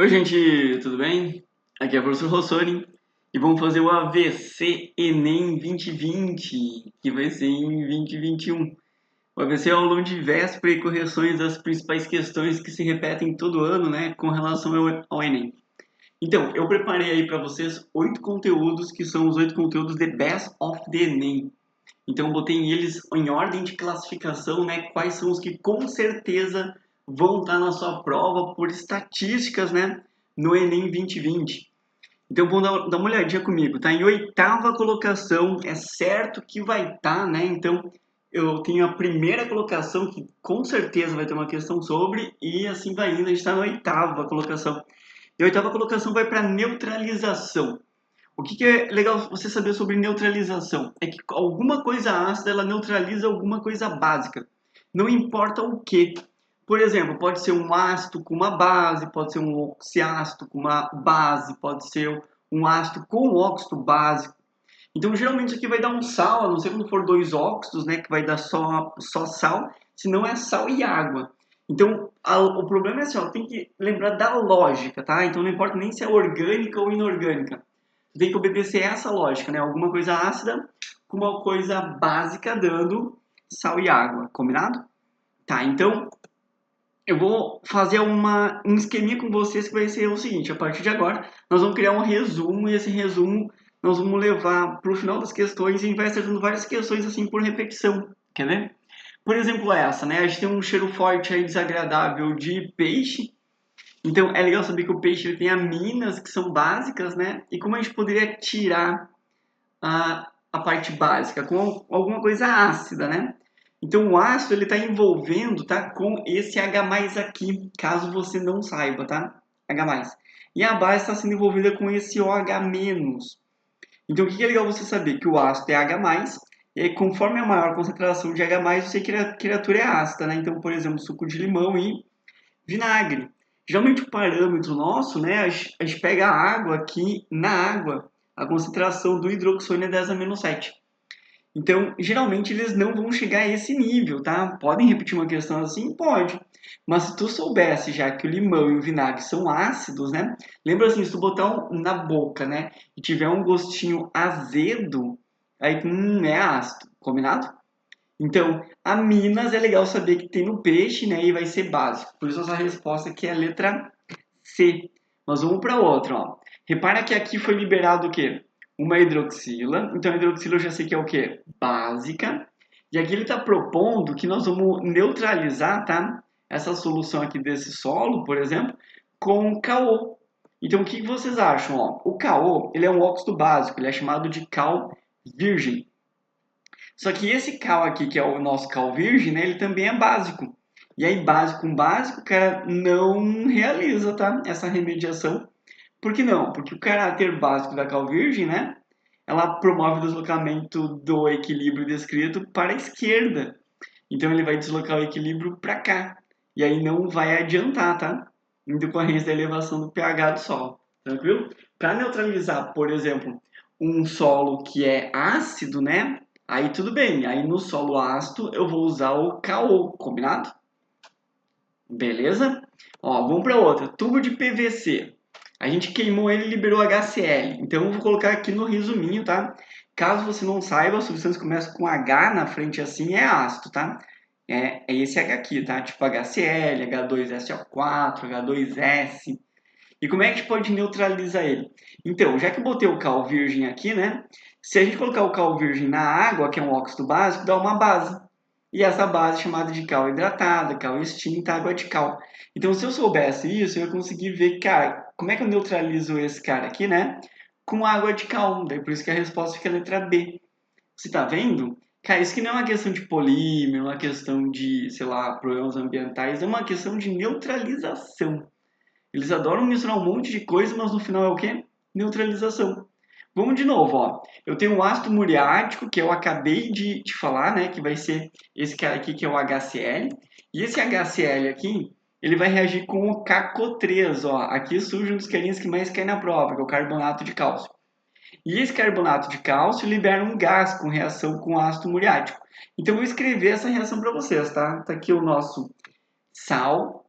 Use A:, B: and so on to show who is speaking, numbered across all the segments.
A: Oi, gente, tudo bem? Aqui é o professor Rossoni e vamos fazer o AVC Enem 2020, que vai ser em 2021. O AVC é o aluno de véspera e correções das principais questões que se repetem todo ano, né, com relação ao Enem. Então, eu preparei aí para vocês 8 conteúdos, que são os 8 conteúdos de Best of the Enem. Então, eu botei eles em ordem de classificação, né, quais são os que com certeza vão estar na sua prova por estatísticas, né, no Enem 2020. Então, vamos dar uma olhadinha comigo, tá? Em oitava colocação, é certo que vai estar, né? Então, eu tenho a primeira colocação, que com certeza vai ter uma questão sobre, e assim vai indo, a gente está na oitava colocação. E a oitava colocação vai para neutralização. O que é legal você saber sobre neutralização? É que alguma coisa ácida ela neutraliza alguma coisa básica. Não importa o que. Por exemplo, pode ser um ácido com uma base, pode ser um oxiácido com uma base, pode ser um ácido com óxido básico. Então, geralmente isso aqui vai dar um sal, a não ser quando for dois óxidos, né, que vai dar só sal, senão é sal e água. Então, o problema é assim, ó, tem que lembrar da lógica, tá? Então, não importa nem se é orgânica ou inorgânica. Tem que obedecer essa lógica, né? Alguma coisa ácida com uma coisa básica dando sal e água, combinado? Tá, então eu vou fazer um esqueminha com vocês que vai ser o seguinte: a partir de agora, nós vamos criar um resumo e esse resumo nós vamos levar para o final das questões e vai estar dando várias questões assim por repetição. Quer ver? Por exemplo, essa, né? A gente tem um cheiro forte aí desagradável de peixe. Então é legal saber que o peixe ele tem aminas que são básicas, né? E como a gente poderia tirar a parte básica com alguma coisa ácida, né? Então o ácido ele está envolvendo, tá, com esse H+ aqui, caso você não saiba, tá? H+. E a base está sendo envolvida com esse OH-. Então o que é legal você saber? Que o ácido é H+, e aí, conforme a maior concentração de H+, você que a criatura é ácida, né? Então, por exemplo, suco de limão e vinagre. Geralmente o parâmetro nosso, né, a gente pega a água aqui, na água, a concentração do hidroxônio é 10-7. Então, geralmente eles não vão chegar a esse nível, tá? Podem repetir uma questão assim? Pode. Mas se tu soubesse já que o limão e o vinagre são ácidos, né? Lembra assim, se tu botar na boca, né, e tiver um gostinho azedo, aí é ácido, combinado? Então, aminas é legal saber que tem no peixe, né? E vai ser básico. Por isso essa resposta aqui é a letra C. Mas vamos para outra, ó. Repara que aqui foi liberado o quê? Uma hidroxila. Então, a hidroxila eu já sei que é o quê? Básica. E aqui ele está propondo que nós vamos neutralizar, tá? Essa solução aqui desse solo, por exemplo, com CaO. Então, o que vocês acham? Ó? O CaO, ele é um óxido básico. Ele é chamado de cal virgem. Só que esse cal aqui, que é o nosso cal virgem, né, ele também é básico. E aí, básico com básico, o cara não realiza, tá? Essa remediação. Por que não? Porque o caráter básico da cal virgem, né? Ela promove o deslocamento do equilíbrio descrito para a esquerda. Então, ele vai deslocar o equilíbrio para cá. E aí não vai adiantar, tá? Em decorrência da elevação do pH do solo. Tranquilo? Para neutralizar, por exemplo, um solo que é ácido, né? Aí tudo bem. Aí no solo ácido eu vou usar o KO, combinado? Beleza? Ó, vamos para outra. Tubo de PVC. A gente queimou ele e liberou HCl. Então eu vou colocar aqui no resuminho, tá? Caso você não saiba, a substância começa com H na frente assim é ácido, tá? É esse H aqui, tá? Tipo HCl, H2SO4, H2S. E como é que a gente pode neutralizar ele? Então, já que eu botei o cal virgem aqui, né? Se a gente colocar o cal virgem na água, que é um óxido básico, dá uma base. E essa base é chamada de cal hidratada, cal extinta, água de cal. Então, se eu soubesse isso, eu ia conseguir ver, cara, como é que eu neutralizo esse cara aqui, né? Com água de cal. Daí por isso que a resposta fica a letra B. Você tá vendo? Cara, isso aqui não é uma questão de polímero, uma questão de, sei lá, problemas ambientais, é uma questão de neutralização. Eles adoram misturar um monte de coisa, mas no final é o quê? Neutralização. Vamos de novo, ó. Eu tenho um ácido muriático, que eu acabei de te falar, né? Que vai ser esse cara aqui, que é o HCl. E esse HCl aqui, ele vai reagir com o CaCO3, ó. Aqui surge um dos carinhos que mais cai na prova, que é o carbonato de cálcio. E esse carbonato de cálcio libera um gás com reação com ácido muriático. Então, eu vou escrever essa reação para vocês, tá? Tá aqui o nosso sal,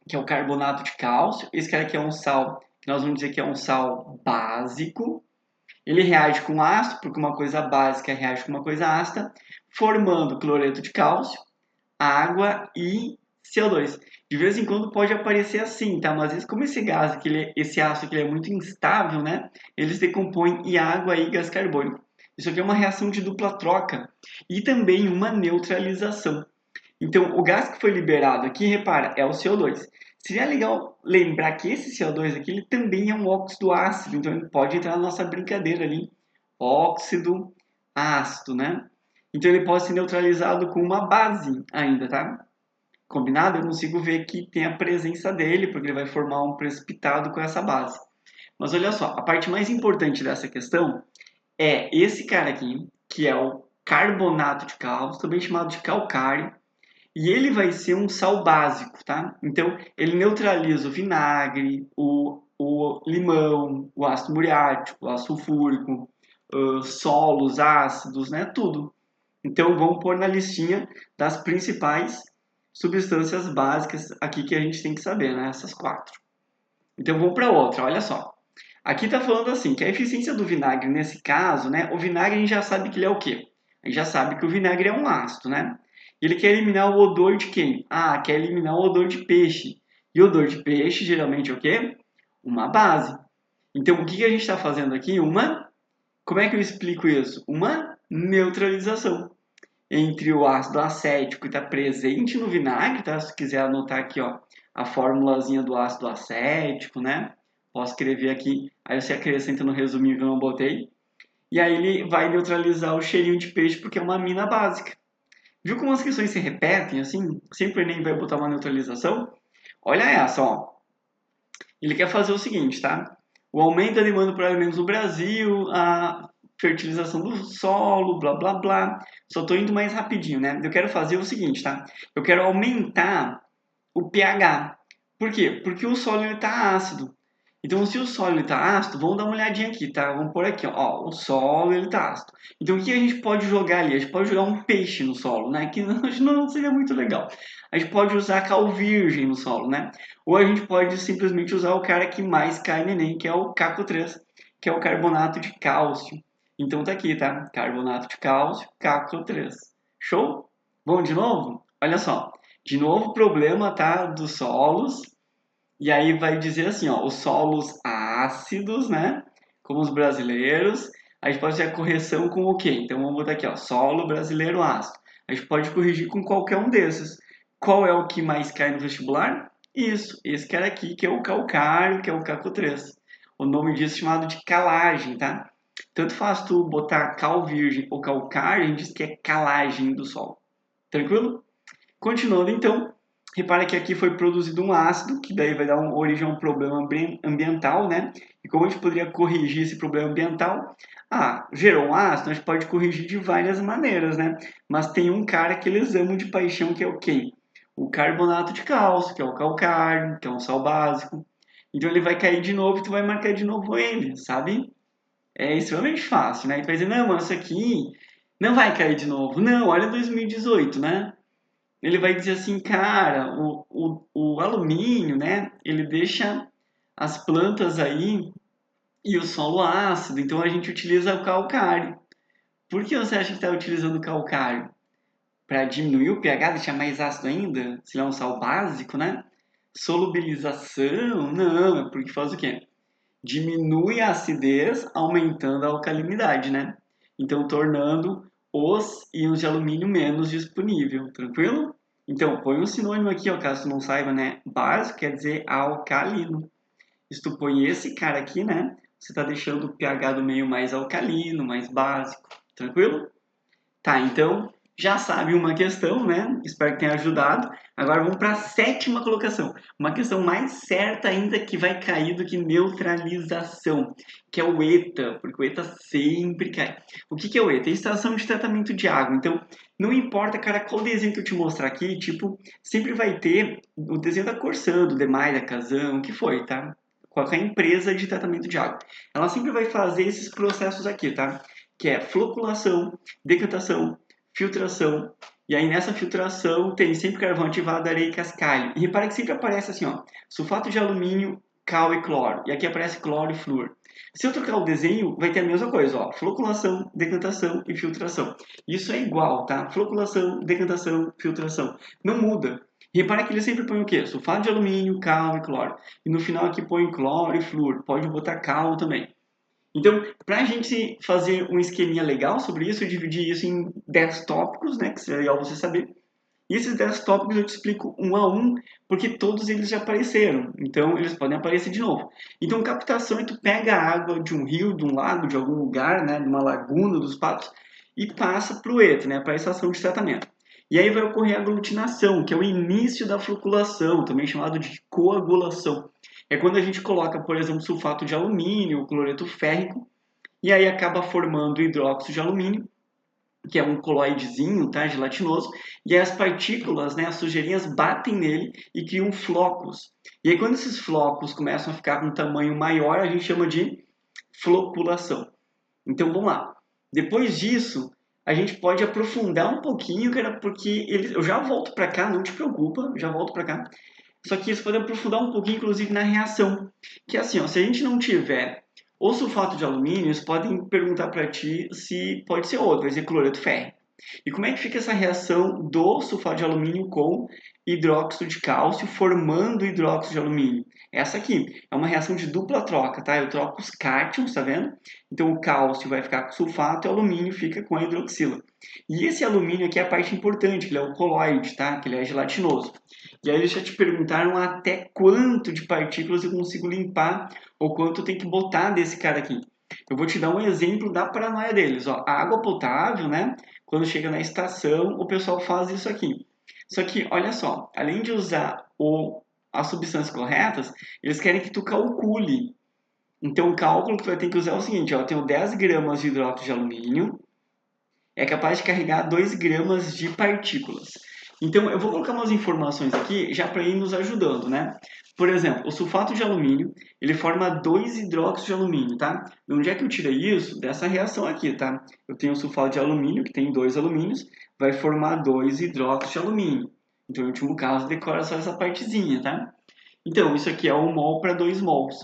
A: que é o carbonato de cálcio. Esse cara aqui é um sal, que nós vamos dizer que é um sal básico. Ele reage com ácido, porque uma coisa básica reage com uma coisa ácida, formando cloreto de cálcio, água e CO2. De vez em quando pode aparecer assim, tá? Mas às vezes, como esse gás, aqui, esse ácido aqui, é muito instável, né? Eles decompõem em água e gás carbônico. Isso aqui é uma reação de dupla troca e também uma neutralização. Então, o gás que foi liberado aqui, repara, é o CO2. Seria legal lembrar que esse CO2 aqui, ele também é um óxido ácido, então ele pode entrar na nossa brincadeira ali. Óxido ácido, né? Então ele pode ser neutralizado com uma base ainda, tá? Combinado? Eu consigo ver que tem a presença dele, porque ele vai formar um precipitado com essa base. Mas olha só, a parte mais importante dessa questão é esse cara aqui, que é o carbonato de cálcio, também chamado de calcário, e ele vai ser um sal básico, tá? Então, ele neutraliza o vinagre, o limão, o ácido muriático, o ácido sulfúrico, solos ácidos, né? Tudo. Então, vamos pôr na listinha das principais substâncias básicas aqui que a gente tem que saber, né? Essas 4. Então, vamos para outra, olha só. Aqui está falando assim, que a eficiência do vinagre nesse caso, né? O vinagre a gente já sabe que ele é o quê? A gente já sabe que o vinagre é um ácido, né? Ele quer eliminar o odor de quem? Ah, quer eliminar o odor de peixe. E o odor de peixe geralmente é o quê? Uma base. Então, o que a gente está fazendo aqui? Como é que eu explico isso? Uma neutralização entre o ácido acético que está presente no vinagre, tá? Se quiser anotar aqui, ó, a formulazinha do ácido acético, né? Posso escrever aqui, aí você acrescenta no resuminho que eu não botei. E aí ele vai neutralizar o cheirinho de peixe porque é uma amina básica. Viu como as questões se repetem, assim? Sempre o Enem vai botar uma neutralização? Olha essa, ó. Ele quer fazer o seguinte, tá? O aumento da demanda por alimentos no Brasil, a fertilização do solo, blá, blá, blá. Só estou indo mais rapidinho, né? Eu quero fazer o seguinte, tá? Eu quero aumentar o pH. Por quê? Porque o solo está ácido. Então, se o solo está ácido, vamos dar uma olhadinha aqui, tá? Vamos por aqui, ó. O solo está ácido. Então, o que a gente pode jogar ali? A gente pode jogar um peixe no solo, né? Que não seria muito legal. A gente pode usar cal virgem no solo, né? Ou a gente pode simplesmente usar o cara que mais cai no Enem, que é o CaCO3, que é o carbonato de cálcio. Então, tá aqui, tá? Carbonato de cálcio, CaCO3. Show? Vamos de novo? Olha só. De novo, problema, tá? Dos solos. E aí vai dizer assim, ó, os solos ácidos, né? Como os brasileiros. A gente pode fazer a correção com o quê? Então vamos botar aqui, ó, solo brasileiro ácido. A gente pode corrigir com qualquer um desses. Qual é o que mais cai no vestibular? Isso, esse cara aqui, que é o calcário, que é o CaCO3. O nome disso é chamado de calagem, tá? Tanto faz tu botar cal virgem ou calcário, a gente diz que é calagem do solo. Tranquilo? Continuando então, repara que aqui foi produzido um ácido, que daí vai dar origem a um problema ambiental, né? E como a gente poderia corrigir esse problema ambiental? Ah, gerou um ácido, a gente pode corrigir de várias maneiras, né? Mas tem um cara que eles amam de paixão, que é o quem? O carbonato de cálcio, que é o calcário, que é um sal básico. Então ele vai cair de novo e tu vai marcar de novo ele, sabe? É extremamente fácil, né? E tu vai dizer, não, mas isso aqui não vai cair de novo. Não, olha 2018, né? Ele vai dizer assim, cara, o alumínio, né? Ele deixa as plantas aí e o solo ácido, então a gente utiliza o calcário. Por que você acha que está utilizando o calcário? Para diminuir o pH, deixar mais ácido ainda? Se ele é um sal básico, né? Solubilização? Não, é porque faz o quê? Diminui a acidez, aumentando a alcalinidade, né? Então, tornando os íons de alumínio menos disponível, tranquilo? Então, põe um sinônimo aqui, ó, caso tu não saiba, né? Básico quer dizer alcalino. Se tu põe esse cara aqui, né? Você está deixando o pH do meio mais alcalino, mais básico, tranquilo? Tá, então já sabe uma questão, né? Espero que tenha ajudado. Agora vamos para a sétima colocação. Uma questão mais certa ainda que vai cair do que neutralização, que é o ETA, porque o ETA sempre cai. O que é o ETA? Estação de tratamento de água. Então, não importa, cara, qual desenho que eu te mostrar aqui, tipo, sempre vai ter o desenho da Corsan, do Demai, da Casan, o que foi, tá? Qualquer empresa de tratamento de água. Ela sempre vai fazer esses processos aqui, tá? Que é floculação, decantação, filtração E aí nessa filtração tem sempre carvão ativado, areia e cascalho. E repara que sempre aparece assim, ó, sulfato de alumínio, cal e cloro. E aqui aparece cloro e flúor. Se eu trocar o desenho, vai ter a mesma coisa, ó, floculação, decantação e filtração. Isso é igual, tá? Floculação, decantação, filtração. Não muda. Repara que ele sempre põe o quê? Sulfato de alumínio, cal e cloro. E no final aqui põe cloro e flúor. Pode botar cal também. Então, para a gente fazer um esqueminha legal sobre isso, eu dividi isso em 10 tópicos, né, que seria legal você saber. E esses 10 tópicos eu te explico um a um, porque todos eles já apareceram, então eles podem aparecer de novo. Então, captação é tu pega a água de um rio, de um lago, de algum lugar, né, de uma laguna dos patos, e passa para o ETA, né, para a estação de tratamento. E aí vai ocorrer a aglutinação, que é o início da floculação, também chamado de coagulação. É quando a gente coloca, por exemplo, sulfato de alumínio, cloreto férrico, e aí acaba formando hidróxido de alumínio, que é um coloidezinho, tá, gelatinoso, e aí as partículas, né, as sujeirinhas batem nele e criam flocos. E aí quando esses flocos começam a ficar com um tamanho maior, a gente chama de floculação. Então vamos lá. Depois disso, a gente pode aprofundar um pouquinho, cara, porque eu já volto para cá, não te preocupa, já volto para cá. Só que isso pode aprofundar um pouquinho, inclusive, na reação. Que é assim, ó, se a gente não tiver o sulfato de alumínio, eles podem perguntar para ti se pode ser outro, vai dizer cloreto férrico. E como é que fica essa reação do sulfato de alumínio com hidróxido de cálcio, formando hidróxido de alumínio? Essa aqui é uma reação de dupla troca, tá? Eu troco os cátions, tá vendo? Então o cálcio vai ficar com o sulfato e o alumínio fica com a hidroxila. E esse alumínio aqui é a parte importante, que ele é o coloide, tá? Que ele é gelatinoso. E aí eles já te perguntaram até quanto de partículas eu consigo limpar ou quanto eu tenho que botar desse cara aqui. Eu vou te dar um exemplo da paranoia deles. Ó, a água potável, né? Quando chega na estação, o pessoal faz isso aqui. Só que, olha só, além de usar as substâncias corretas, eles querem que tu calcule. Então, o cálculo que tu vai ter que usar é o seguinte, ó, eu tenho 10 gramas de hidróxido de alumínio, é capaz de carregar 2 gramas de partículas. Então, eu vou colocar umas informações aqui já para ir nos ajudando, né? Por exemplo, o sulfato de alumínio, ele forma 2 hidróxidos de alumínio, tá? De onde é que eu tirei isso? Dessa reação aqui, tá? Eu tenho o sulfato de alumínio, que tem 2 alumínios, vai formar 2 hidróxidos de alumínio. Então, no último caso, decora só essa partezinha, tá? Então, isso aqui é 1 mol para 2 mols.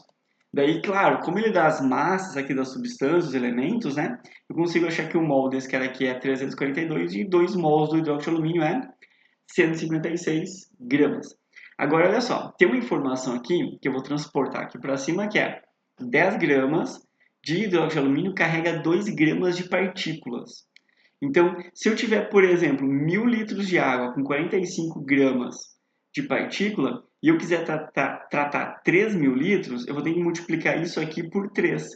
A: Daí, claro, como ele dá as massas aqui das substâncias, os elementos, né? Eu consigo achar que o mol desse cara aqui é 342 e 2 mols do hidróxido de alumínio é 156 gramas. Agora, olha só, tem uma informação aqui que eu vou transportar aqui para cima que é 10 gramas de hidróxido de alumínio carrega 2 gramas de partículas. Então, se eu tiver, por exemplo, 1.000 litros de água com 45 gramas de partícula e eu quiser tratar 3.000 litros, eu vou ter que multiplicar isso aqui por 3.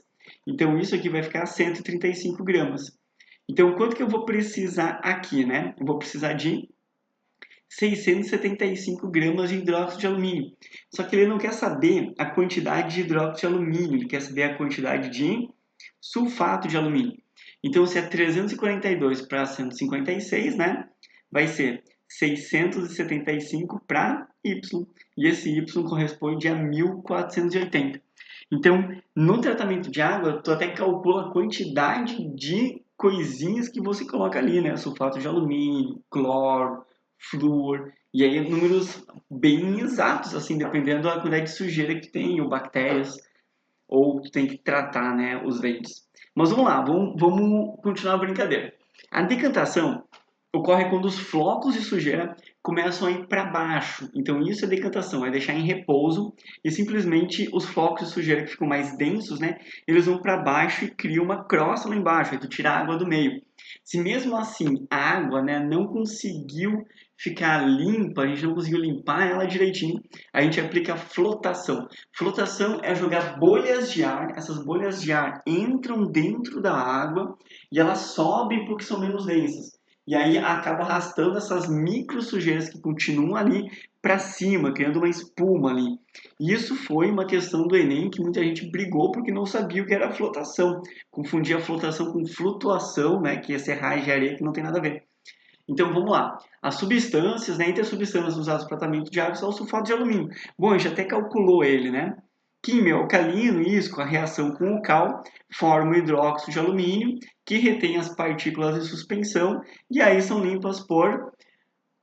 A: Então, isso aqui vai ficar 135 gramas. Então, quanto que eu vou precisar aqui, né? Eu vou precisar de 675 gramas de hidróxido de alumínio. Só que ele não quer saber a quantidade de hidróxido de alumínio, ele quer saber a quantidade de sulfato de alumínio. Então, se é 342 para 156, né? Vai ser 675 para Y. E esse Y corresponde a 1480. Então, no tratamento de água, tu até calcula a quantidade de coisinhas que você coloca ali, né? Sulfato de alumínio, cloro, flúor. E aí, números bem exatos, assim, dependendo da quantidade de sujeira que tem, ou bactérias, ou tu tem que tratar, né, os dentes. Mas vamos lá, vamos continuar a brincadeira. A decantação ocorre quando os flocos de sujeira começam a ir para baixo. Então isso é decantação, é deixar em repouso e simplesmente os flocos de sujeira que ficam mais densos, né, eles vão para baixo e criam uma crosta lá embaixo, aí tu tira a água do meio. Se mesmo assim a água, né, não conseguiu ficar limpa, a gente não conseguiu limpar ela direitinho, a gente aplica flotação. Flotação é jogar bolhas de ar, essas bolhas de ar entram dentro da água e elas sobem porque são menos densas. E aí acaba arrastando essas micro sujeiras que continuam ali para cima, criando uma espuma ali. E isso foi uma questão do Enem que muita gente brigou porque não sabia o que era flotação. Confundia flotação com flutuação, né, que ia ser raio de areia, que não tem nada a ver. Então vamos lá. As substâncias, né, entre as substâncias usadas para tratamento de água, são o sulfato de alumínio. Bom, a gente até calculou ele, né? Químio alcalino, isso, com a reação com o cal, forma o hidróxido de alumínio, que retém as partículas de suspensão, e aí são limpas por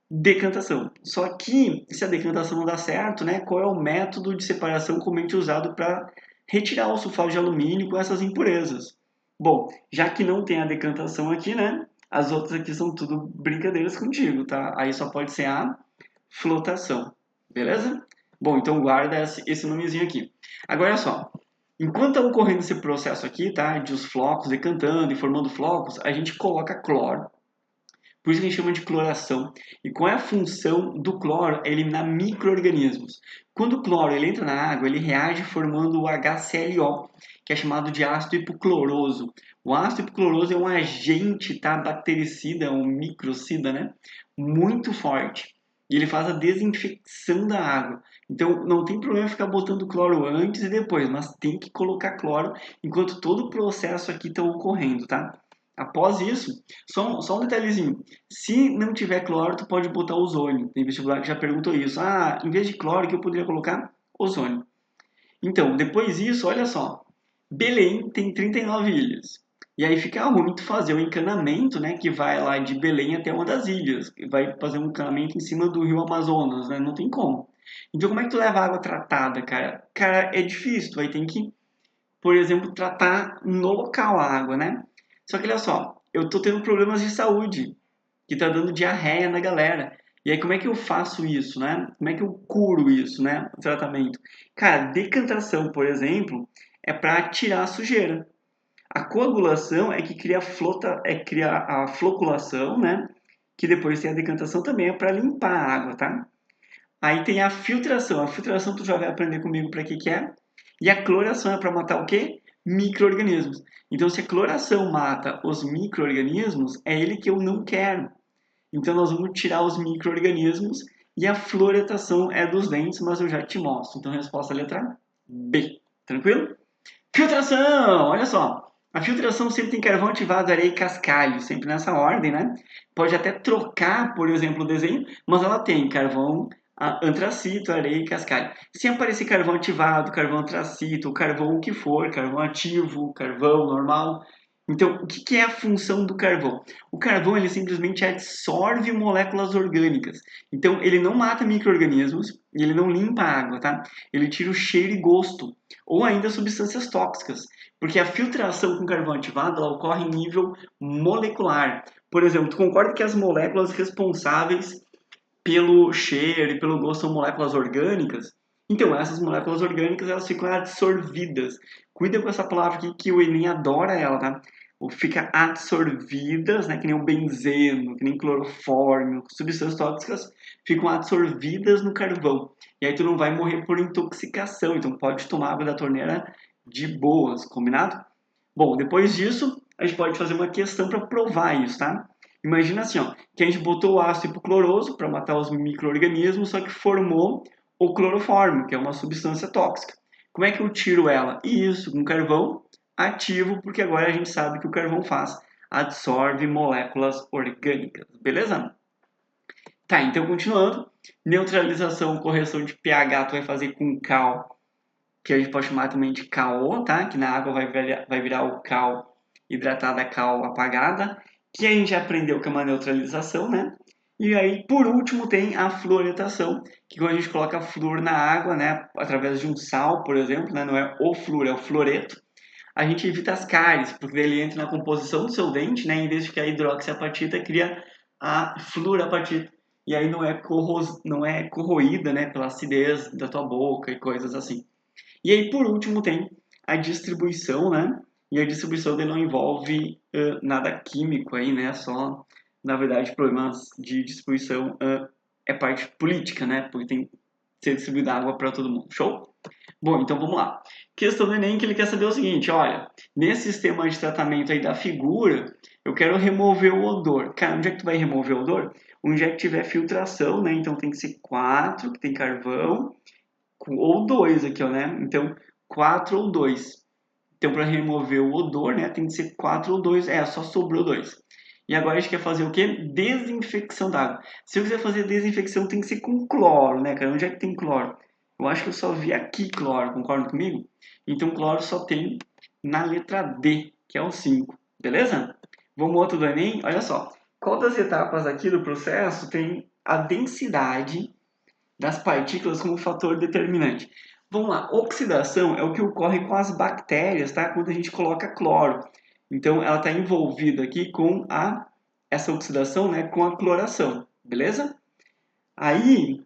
A: decantação. Só que, se a decantação não dá certo, né, qual é o método de separação comumente usado para retirar o sulfato de alumínio com essas impurezas? Bom, já que não tem a decantação aqui, né, as outras aqui são tudo brincadeiras contigo, tá? Aí só pode ser a flotação, beleza? Bom, então guarda esse nomezinho aqui. Agora olha só, enquanto está ocorrendo esse processo aqui, tá, de os flocos decantando e formando flocos, a gente coloca cloro. Por isso que a gente chama de cloração. E qual é a função do cloro? É eliminar micro-organismos. Quando o cloro ele entra na água, ele reage formando o HClO, que é chamado de ácido hipocloroso. O ácido hipocloroso é um agente, tá, bactericida, um microcida, né? Muito forte. E ele faz a desinfecção da água. Então, não tem problema ficar botando cloro antes e depois, mas tem que colocar cloro enquanto todo o processo aqui está ocorrendo, tá? Após isso, só um detalhezinho. Se não tiver cloro, tu pode botar ozônio. Tem vestibular que já perguntou isso. Ah, em vez de cloro, que eu poderia colocar? Ozônio. Então, depois disso, olha só. Belém tem 39 ilhas. E aí fica ruim tu fazer o encanamento, né, que vai lá de Belém até uma das ilhas. Vai fazer um encanamento em cima do rio Amazonas, né? Não tem como. Então, como é que tu leva água tratada, cara? Cara, é difícil. Tu vai ter que, por exemplo, tratar no local a água, né? Só que olha só, eu tô tendo problemas de saúde, que tá dando diarreia na galera. E aí como é que eu faço isso, né? Como é que eu curo isso, né? O tratamento. Cara, decantação, por exemplo, é para tirar a sujeira. A coagulação é que cria a floculação, né? Que depois tem a decantação também é para limpar a água, tá? Aí tem a filtração. A filtração tu já vai aprender comigo para que é. E a cloração é para matar o quê? Micro-organismos. Então, se a cloração mata os micro-organismos, é ele que eu não quero. Então, nós vamos tirar os micro-organismos e a fluoretação é dos dentes, mas eu já te mostro. Então, resposta letra B. Tranquilo? Filtração! Olha só. A filtração sempre tem carvão ativado, areia e cascalho, sempre nessa ordem, né? Pode até trocar, por exemplo, o desenho, mas ela tem carvão antracito, areia e cascalho. Se aparecer carvão ativado, carvão antracito, carvão o que for, carvão ativo, carvão normal. Então, o que é a função do carvão? O carvão ele simplesmente absorve moléculas orgânicas. Então, ele não mata micro-organismos e ele não limpa a água, tá? Ele tira o cheiro e gosto ou ainda substâncias tóxicas, porque a filtração com carvão ativado ela ocorre em nível molecular. Por exemplo, tu concorda que as moléculas responsáveis pelo cheiro e pelo gosto são moléculas orgânicas? Então, essas moléculas orgânicas elas ficam absorvidas. Cuida com essa palavra aqui que o Enem adora ela, tá? Fica absorvidas, né, que nem o benzeno, que nem clorofórmio, substâncias tóxicas ficam absorvidas no carvão. E aí tu não vai morrer por intoxicação, então pode tomar água da torneira de boas, combinado? Bom, depois disso, a gente pode fazer uma questão para provar isso, tá? Imagina assim, ó, que a gente botou o ácido hipocloroso para matar os micro-organismos, só que formou o clorofórmio, que é uma substância tóxica. Como é que eu tiro ela? Isso, com carvão ativo, porque agora a gente sabe que o carvão faz, absorve moléculas orgânicas, beleza? Tá, então continuando, neutralização, correção de pH tu vai fazer com cal, que a gente pode chamar também de KO, tá? Que na água vai virar o cal hidratada, cal apagada, que a gente já aprendeu que é uma neutralização, né? E aí, por último, tem a fluoretação, que quando a gente coloca flúor na água, né, através de um sal, por exemplo, né, não é o flúor, é o fluoreto, a gente evita as cáries, porque ele entra na composição do seu dente, né, em vez de que a hidroxiapatita cria a fluorapatita. E aí não é corroída, né, pela acidez da tua boca e coisas assim. E aí, por último, tem a distribuição, né? E a distribuição dele não envolve nada químico aí, né? Só, na verdade, problemas de distribuição é parte política, né? Porque tem que ser distribuída água para todo mundo. Show? Bom, então vamos lá. Questão do Enem que ele quer saber o seguinte, olha, nesse sistema de tratamento aí da figura, eu quero remover o odor. Cara, onde é que tu vai remover o odor? Onde é que tiver filtração, né? Então tem que ser 4, que tem carvão, ou 2 aqui, ó, né? Então, 4 ou 2. Então, para remover o odor, né, tem que ser 4 ou 2. É, só sobrou 2. E agora a gente quer fazer o quê? Desinfecção da água. Se eu quiser fazer desinfecção, tem que ser com cloro, né, cara? Onde é que tem cloro? Eu acho que eu só vi aqui cloro, concorda comigo? Então cloro só tem na letra D, que é o 5, beleza? Vamos outro do Enem? Olha só. Qual das etapas aqui do processo tem a densidade das partículas como fator determinante? Vamos lá. Oxidação é o que ocorre com as bactérias, tá? Quando a gente coloca cloro. Então ela está envolvida aqui com essa oxidação, né? Com a cloração, beleza? Aí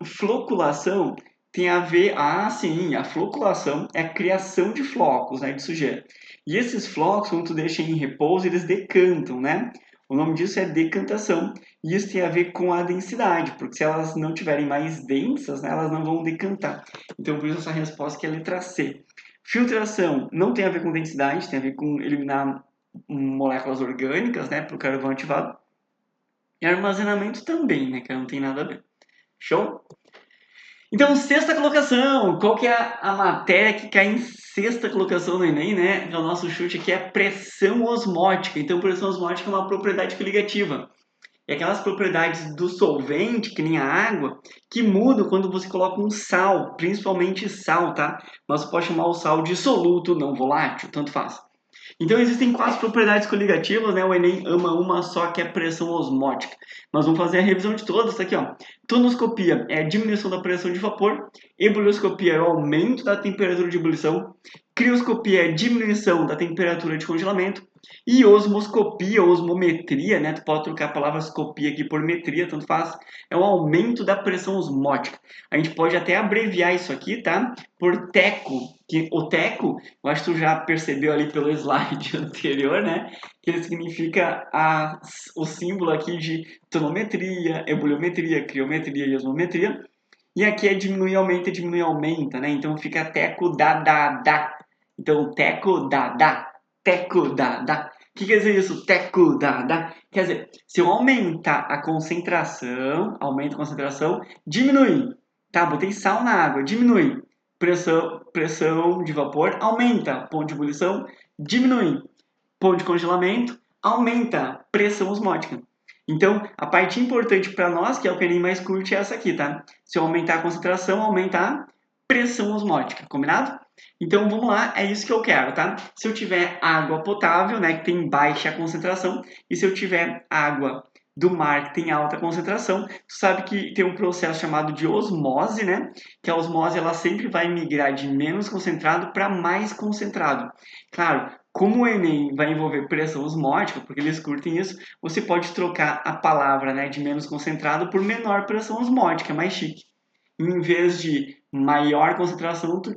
A: floculação tem a ver. Ah, sim, a floculação é a criação de flocos, né, de sujeira. E esses flocos, quando tu deixa em repouso, eles decantam, né? O nome disso é decantação. E isso tem a ver com a densidade, porque se elas não tiverem mais densas, né, elas não vão decantar. Então, por isso, essa resposta que é a letra C. Filtração não tem a ver com densidade, tem a ver com eliminar moléculas orgânicas, né, para o carvão ativado. E armazenamento também, né, que não tem nada a ver. Show? Então, sexta colocação. Qual que é a matéria que cai em sexta colocação no Enem, né? O nosso chute aqui é pressão osmótica. Então, pressão osmótica é uma propriedade coligativa. E aquelas propriedades do solvente, que nem a água, que mudam quando você coloca um sal, principalmente sal, tá? Mas você pode chamar o sal de soluto, não volátil, tanto faz. Então existem quatro propriedades coligativas, né? O Enem ama uma só, que é a pressão osmótica. Nós vamos fazer a revisão de todas, tá aqui, ó. Tonoscopia é a diminuição da pressão de vapor, ebullioscopia é o aumento da temperatura de ebulição, crioscopia é a diminuição da temperatura de congelamento, e osmoscopia, osmometria, né? Tu pode trocar a palavra escopia aqui por metria, tanto faz, é o aumento da pressão osmótica. A gente pode até abreviar isso aqui, tá? Por TECO, que o TECO, eu acho que tu já percebeu ali pelo slide anterior, né? Que ele significa o símbolo aqui de tonometria, ebuliometria, criometria e osmometria. E aqui é diminui, aumenta, né? Então fica teco, da. Então teco, da. O que quer dizer isso? Teco, da. Quer dizer, se eu aumentar a concentração, aumenta a concentração, diminui. Tá, botei sal na água, diminui. Pressão de vapor, aumenta. Ponto de ebulição, diminui. Ponto de congelamento, aumenta. Pressão osmótica. Então, a parte importante para nós, que é o que a Enem mais curte, é essa aqui, tá? Se eu aumentar a concentração, aumenta a pressão osmótica, combinado? Então, vamos lá, é isso que eu quero, tá? Se eu tiver água potável, né, que tem baixa concentração, e se eu tiver água do mar que tem alta concentração, tu sabe que tem um processo chamado de osmose, né? Que a osmose ela sempre vai migrar de menos concentrado para mais concentrado. Claro, como o Enem vai envolver pressão osmótica, porque eles curtem isso, você pode trocar a palavra, né, de menos concentrado por menor pressão osmótica, é mais chique. Em vez de maior concentração, tu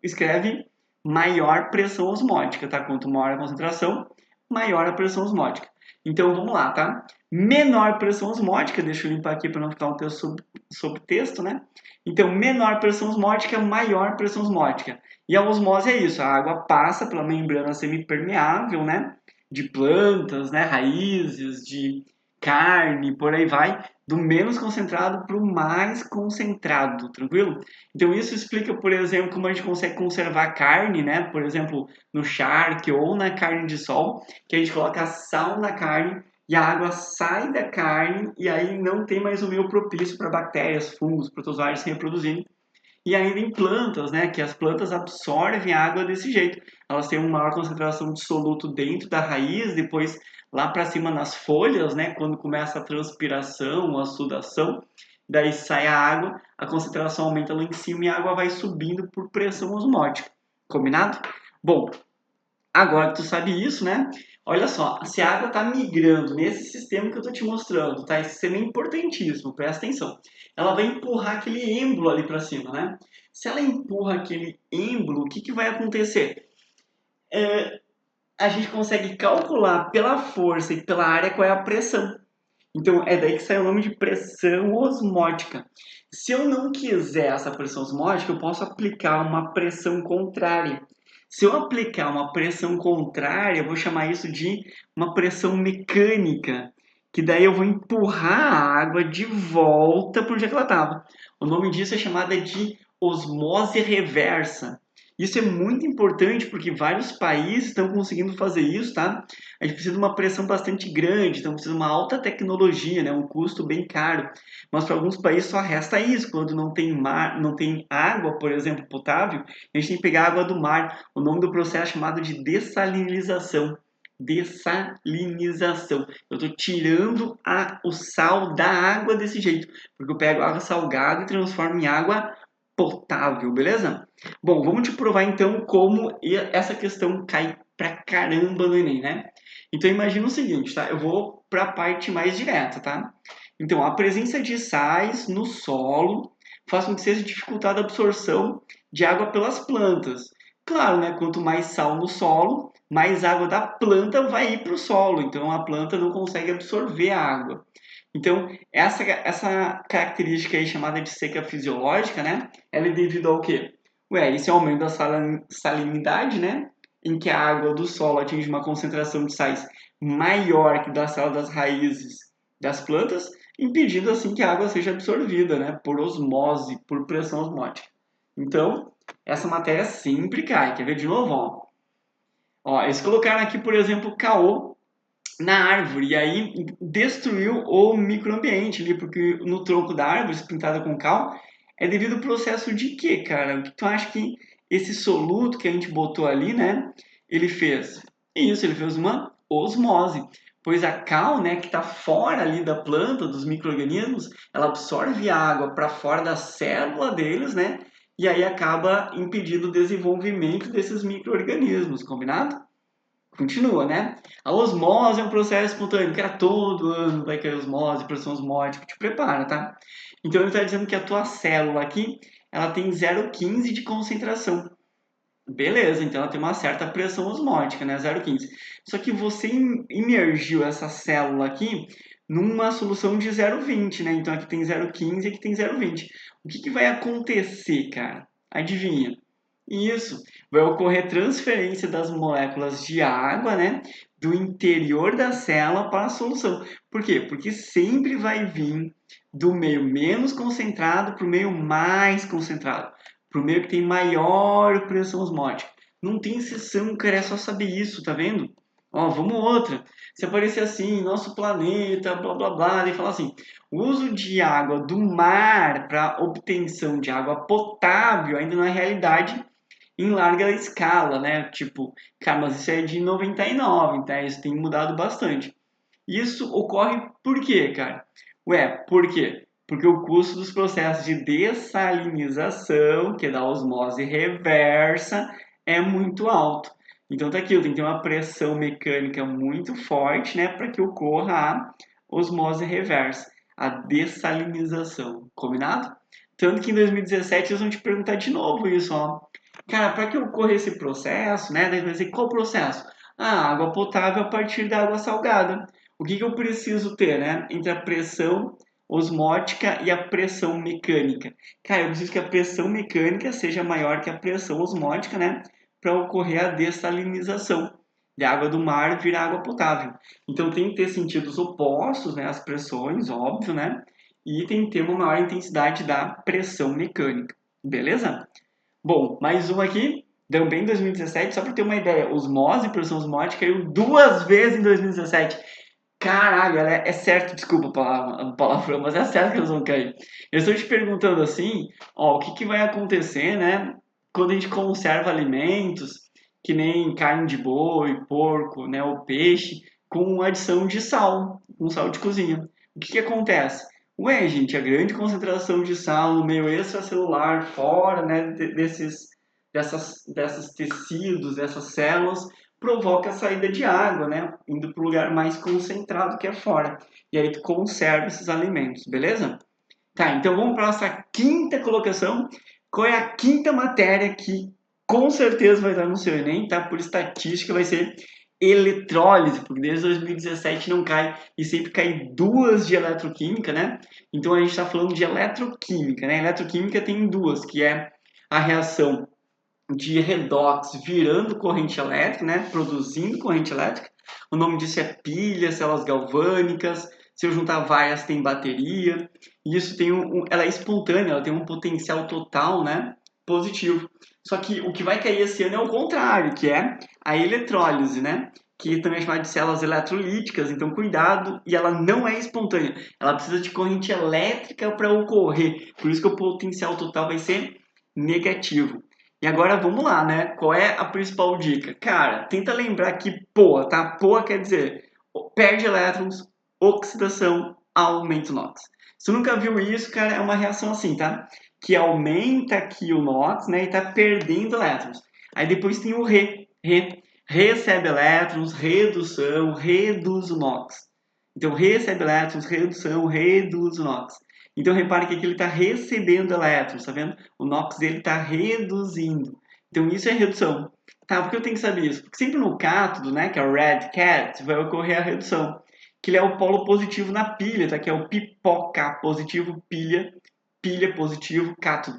A: escreve maior pressão osmótica, tá? Quanto maior a concentração, maior a pressão osmótica. Então vamos lá, tá? Menor pressão osmótica, deixa eu limpar aqui para não ficar um texto sob texto, né? Então, menor pressão osmótica, maior pressão osmótica. E a osmose é isso, a água passa pela membrana semipermeável, né? De plantas, né? Raízes, de carne, por aí vai, do menos concentrado para o mais concentrado, tranquilo? Então isso explica, por exemplo, como a gente consegue conservar carne, né? Por exemplo, no charque ou na carne de sol, que a gente coloca sal na carne e a água sai da carne e aí não tem mais o meio propício para bactérias, fungos, protozoários se reproduzirem. E ainda em plantas, né, que as plantas absorvem a água desse jeito. Elas têm uma maior concentração de soluto dentro da raiz, depois lá para cima nas folhas, né, quando começa a transpiração, a sudação, daí sai a água, a concentração aumenta lá em cima e a água vai subindo por pressão osmótica. Combinado? Bom, agora que tu sabe isso, né? Olha só, se a água está migrando nesse sistema que eu estou te mostrando, tá? Esse sistema é importantíssimo, presta atenção. Ela vai empurrar aquele êmbolo ali para cima, né? Se ela empurra aquele êmbolo, o que, que vai acontecer? A gente consegue calcular pela força e pela área qual é a pressão. Então, é daí que sai o nome de pressão osmótica. Se eu não quiser essa pressão osmótica, eu posso aplicar uma pressão contrária. Se eu aplicar uma pressão contrária, eu vou chamar isso de uma pressão mecânica, que daí eu vou empurrar a água de volta para onde é que ela estava. O nome disso é chamada de osmose reversa. Isso é muito importante porque vários países estão conseguindo fazer isso, tá? A gente precisa de uma pressão bastante grande, então precisa de uma alta tecnologia, né? Um custo bem caro. Mas para alguns países só resta isso, quando não tem mar, não tem água, por exemplo, potável, a gente tem que pegar água do mar. O nome do processo é chamado de dessalinização. Dessalinização. Eu estou tirando o sal da água desse jeito, porque eu pego água salgada e transformo em água potável, beleza? Bom, vamos te provar então como essa questão cai pra caramba no Enem, né? Então imagina o seguinte, tá? Eu vou para a parte mais direta, tá? Então, a presença de sais no solo faz com que seja dificultada a absorção de água pelas plantas. Claro, né? Quanto mais sal no solo, mais água da planta vai ir para o solo. Então, a planta não consegue absorver a água. Então, essa característica aí chamada de seca fisiológica, né? Ela é devido ao quê? Ué, esse aumento da salinidade, né? Em que a água do solo atinge uma concentração de sais maior que da sal das raízes das plantas, impedindo assim que a água seja absorvida, né? Por osmose, por pressão osmótica. Então, essa matéria sempre cai. Quer ver de novo? Ó, eles colocaram aqui, por exemplo, KO na árvore e aí destruiu o microambiente ali, porque no tronco da árvore, pintada com cal, é devido ao processo de quê, cara? O que tu acha que esse soluto que a gente botou ali, né, ele fez? Isso, ele fez uma osmose. Pois a cal, né, que está fora ali da planta, dos micro-organismos, ela absorve a água para fora da célula deles, né? E aí acaba impedindo o desenvolvimento desses micro-organismos, combinado? Continua, né? A osmose é um processo espontâneo, que era todo ano vai cair osmose, pressão osmótica, te prepara, tá? Então ele está dizendo que a tua célula aqui, ela tem 0,15 de concentração. Beleza, então ela tem uma certa pressão osmótica, né? 0,15. Só que você imergiu essa célula aqui numa solução de 0,20, né? Então aqui tem 0,15 e aqui tem 0,20. O que vai acontecer, cara? Adivinha? Isso, vai ocorrer transferência das moléculas de água, né, do interior da célula para a solução. Por quê? Porque sempre vai vir do meio menos concentrado para o meio mais concentrado, para o meio que tem maior pressão osmótica. Não tem exceção, cara, é só saber isso, tá vendo? Ó, vamos outra. Se aparecer assim, nosso planeta, blá blá blá, e falar assim, o uso de água do mar para obtenção de água potável ainda não é realidade em larga escala, né? Tipo, cara, mas isso é de 99, tá? Isso tem mudado bastante. Isso ocorre por quê, cara? Ué, por quê? Porque o custo dos processos de dessalinização, que é da osmose reversa, é muito alto. Então tá aqui, tem que ter uma pressão mecânica muito forte, né, para que ocorra a osmose reversa, a dessalinização. Combinado? Tanto que em 2017 eles vão te perguntar de novo isso, ó. Cara, para que ocorra esse processo, né? Daí vai dizer, qual processo? Ah, água potável a partir da água salgada. O que eu preciso ter, né? Entre a pressão osmótica e a pressão mecânica. Cara, eu preciso que a pressão mecânica seja maior que a pressão osmótica, né? Para ocorrer a dessalinização de água do mar virar água potável. Então tem que ter sentidos opostos, né? As pressões, óbvio, né? E tem que ter uma maior intensidade da pressão mecânica. Beleza? Bom, mais um aqui, também em 2017, só para ter uma ideia, osmose e pressão osmótica caiu 2 vezes em 2017. Caralho, é certo, desculpa a palavra, mas é certo que eles vão cair. Eu estou te perguntando assim, ó, o que vai acontecer, né, quando a gente conserva alimentos, que nem carne de boi, porco, né, ou peixe, com adição de sal, com sal de cozinha. O que acontece? Ué, gente, a grande concentração de sal no meio extracelular, fora, né, dessas tecidos, dessas células, provoca a saída de água, né? Indo para o lugar mais concentrado que é fora. E aí tu conserva esses alimentos, beleza? Tá, então vamos para a nossa quinta colocação. Qual é a quinta matéria que com certeza vai estar no seu Enem, tá? Por estatística vai ser eletrólise, porque desde 2017 não cai e sempre cai duas de eletroquímica, né? Então a gente está falando de eletroquímica, né? Eletroquímica tem duas, que é a reação de redox virando corrente elétrica, né? Produzindo corrente elétrica. O nome disso é pilha, células galvânicas. Se eu juntar várias, tem bateria. E isso tem ela é espontânea, ela tem um potencial total, né? positivo. Só que o que vai cair esse ano é o contrário, que é a eletrólise, né? Que também é chamada de células eletrolíticas, então cuidado, e ela não é espontânea, ela precisa de corrente elétrica para ocorrer, por isso que o potencial total vai ser negativo. E agora vamos lá, né? Qual é a principal dica? Cara, tenta lembrar que POA, tá? POA quer dizer perde elétrons, oxidação, aumenta o NOx. Se tu nunca viu isso, cara, é uma reação assim, tá? Que aumenta aqui o NOx, né? E tá perdendo elétrons. Aí depois tem o recebe elétrons, redução, reduz o NOx. Então, recebe elétrons, redução, reduz o NOx. Então, repare que aqui ele está recebendo elétrons, tá vendo? O NOx dele está reduzindo. Então, isso é redução. Tá, por que eu tenho que saber isso? Porque sempre no cátodo, né, que é o red cat, vai ocorrer a redução. Que ele é o polo positivo na pilha, tá? Que é o pipoca positivo, pilha, pilha positivo, cátodo.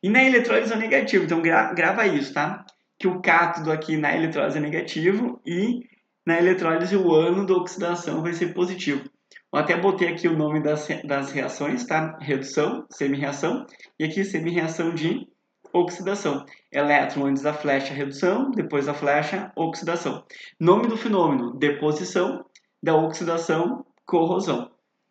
A: E na eletrólise é negativo, então grava isso, tá? Que o cátodo aqui na eletrólise é negativo e na eletrólise o ânodo da oxidação vai ser positivo. Eu até botei aqui o nome das reações, tá? Redução, semi-reação, e aqui semi-reação de oxidação. Elétron antes da flecha, redução, depois da flecha, oxidação. Nome do fenômeno, deposição, da oxidação, corrosão.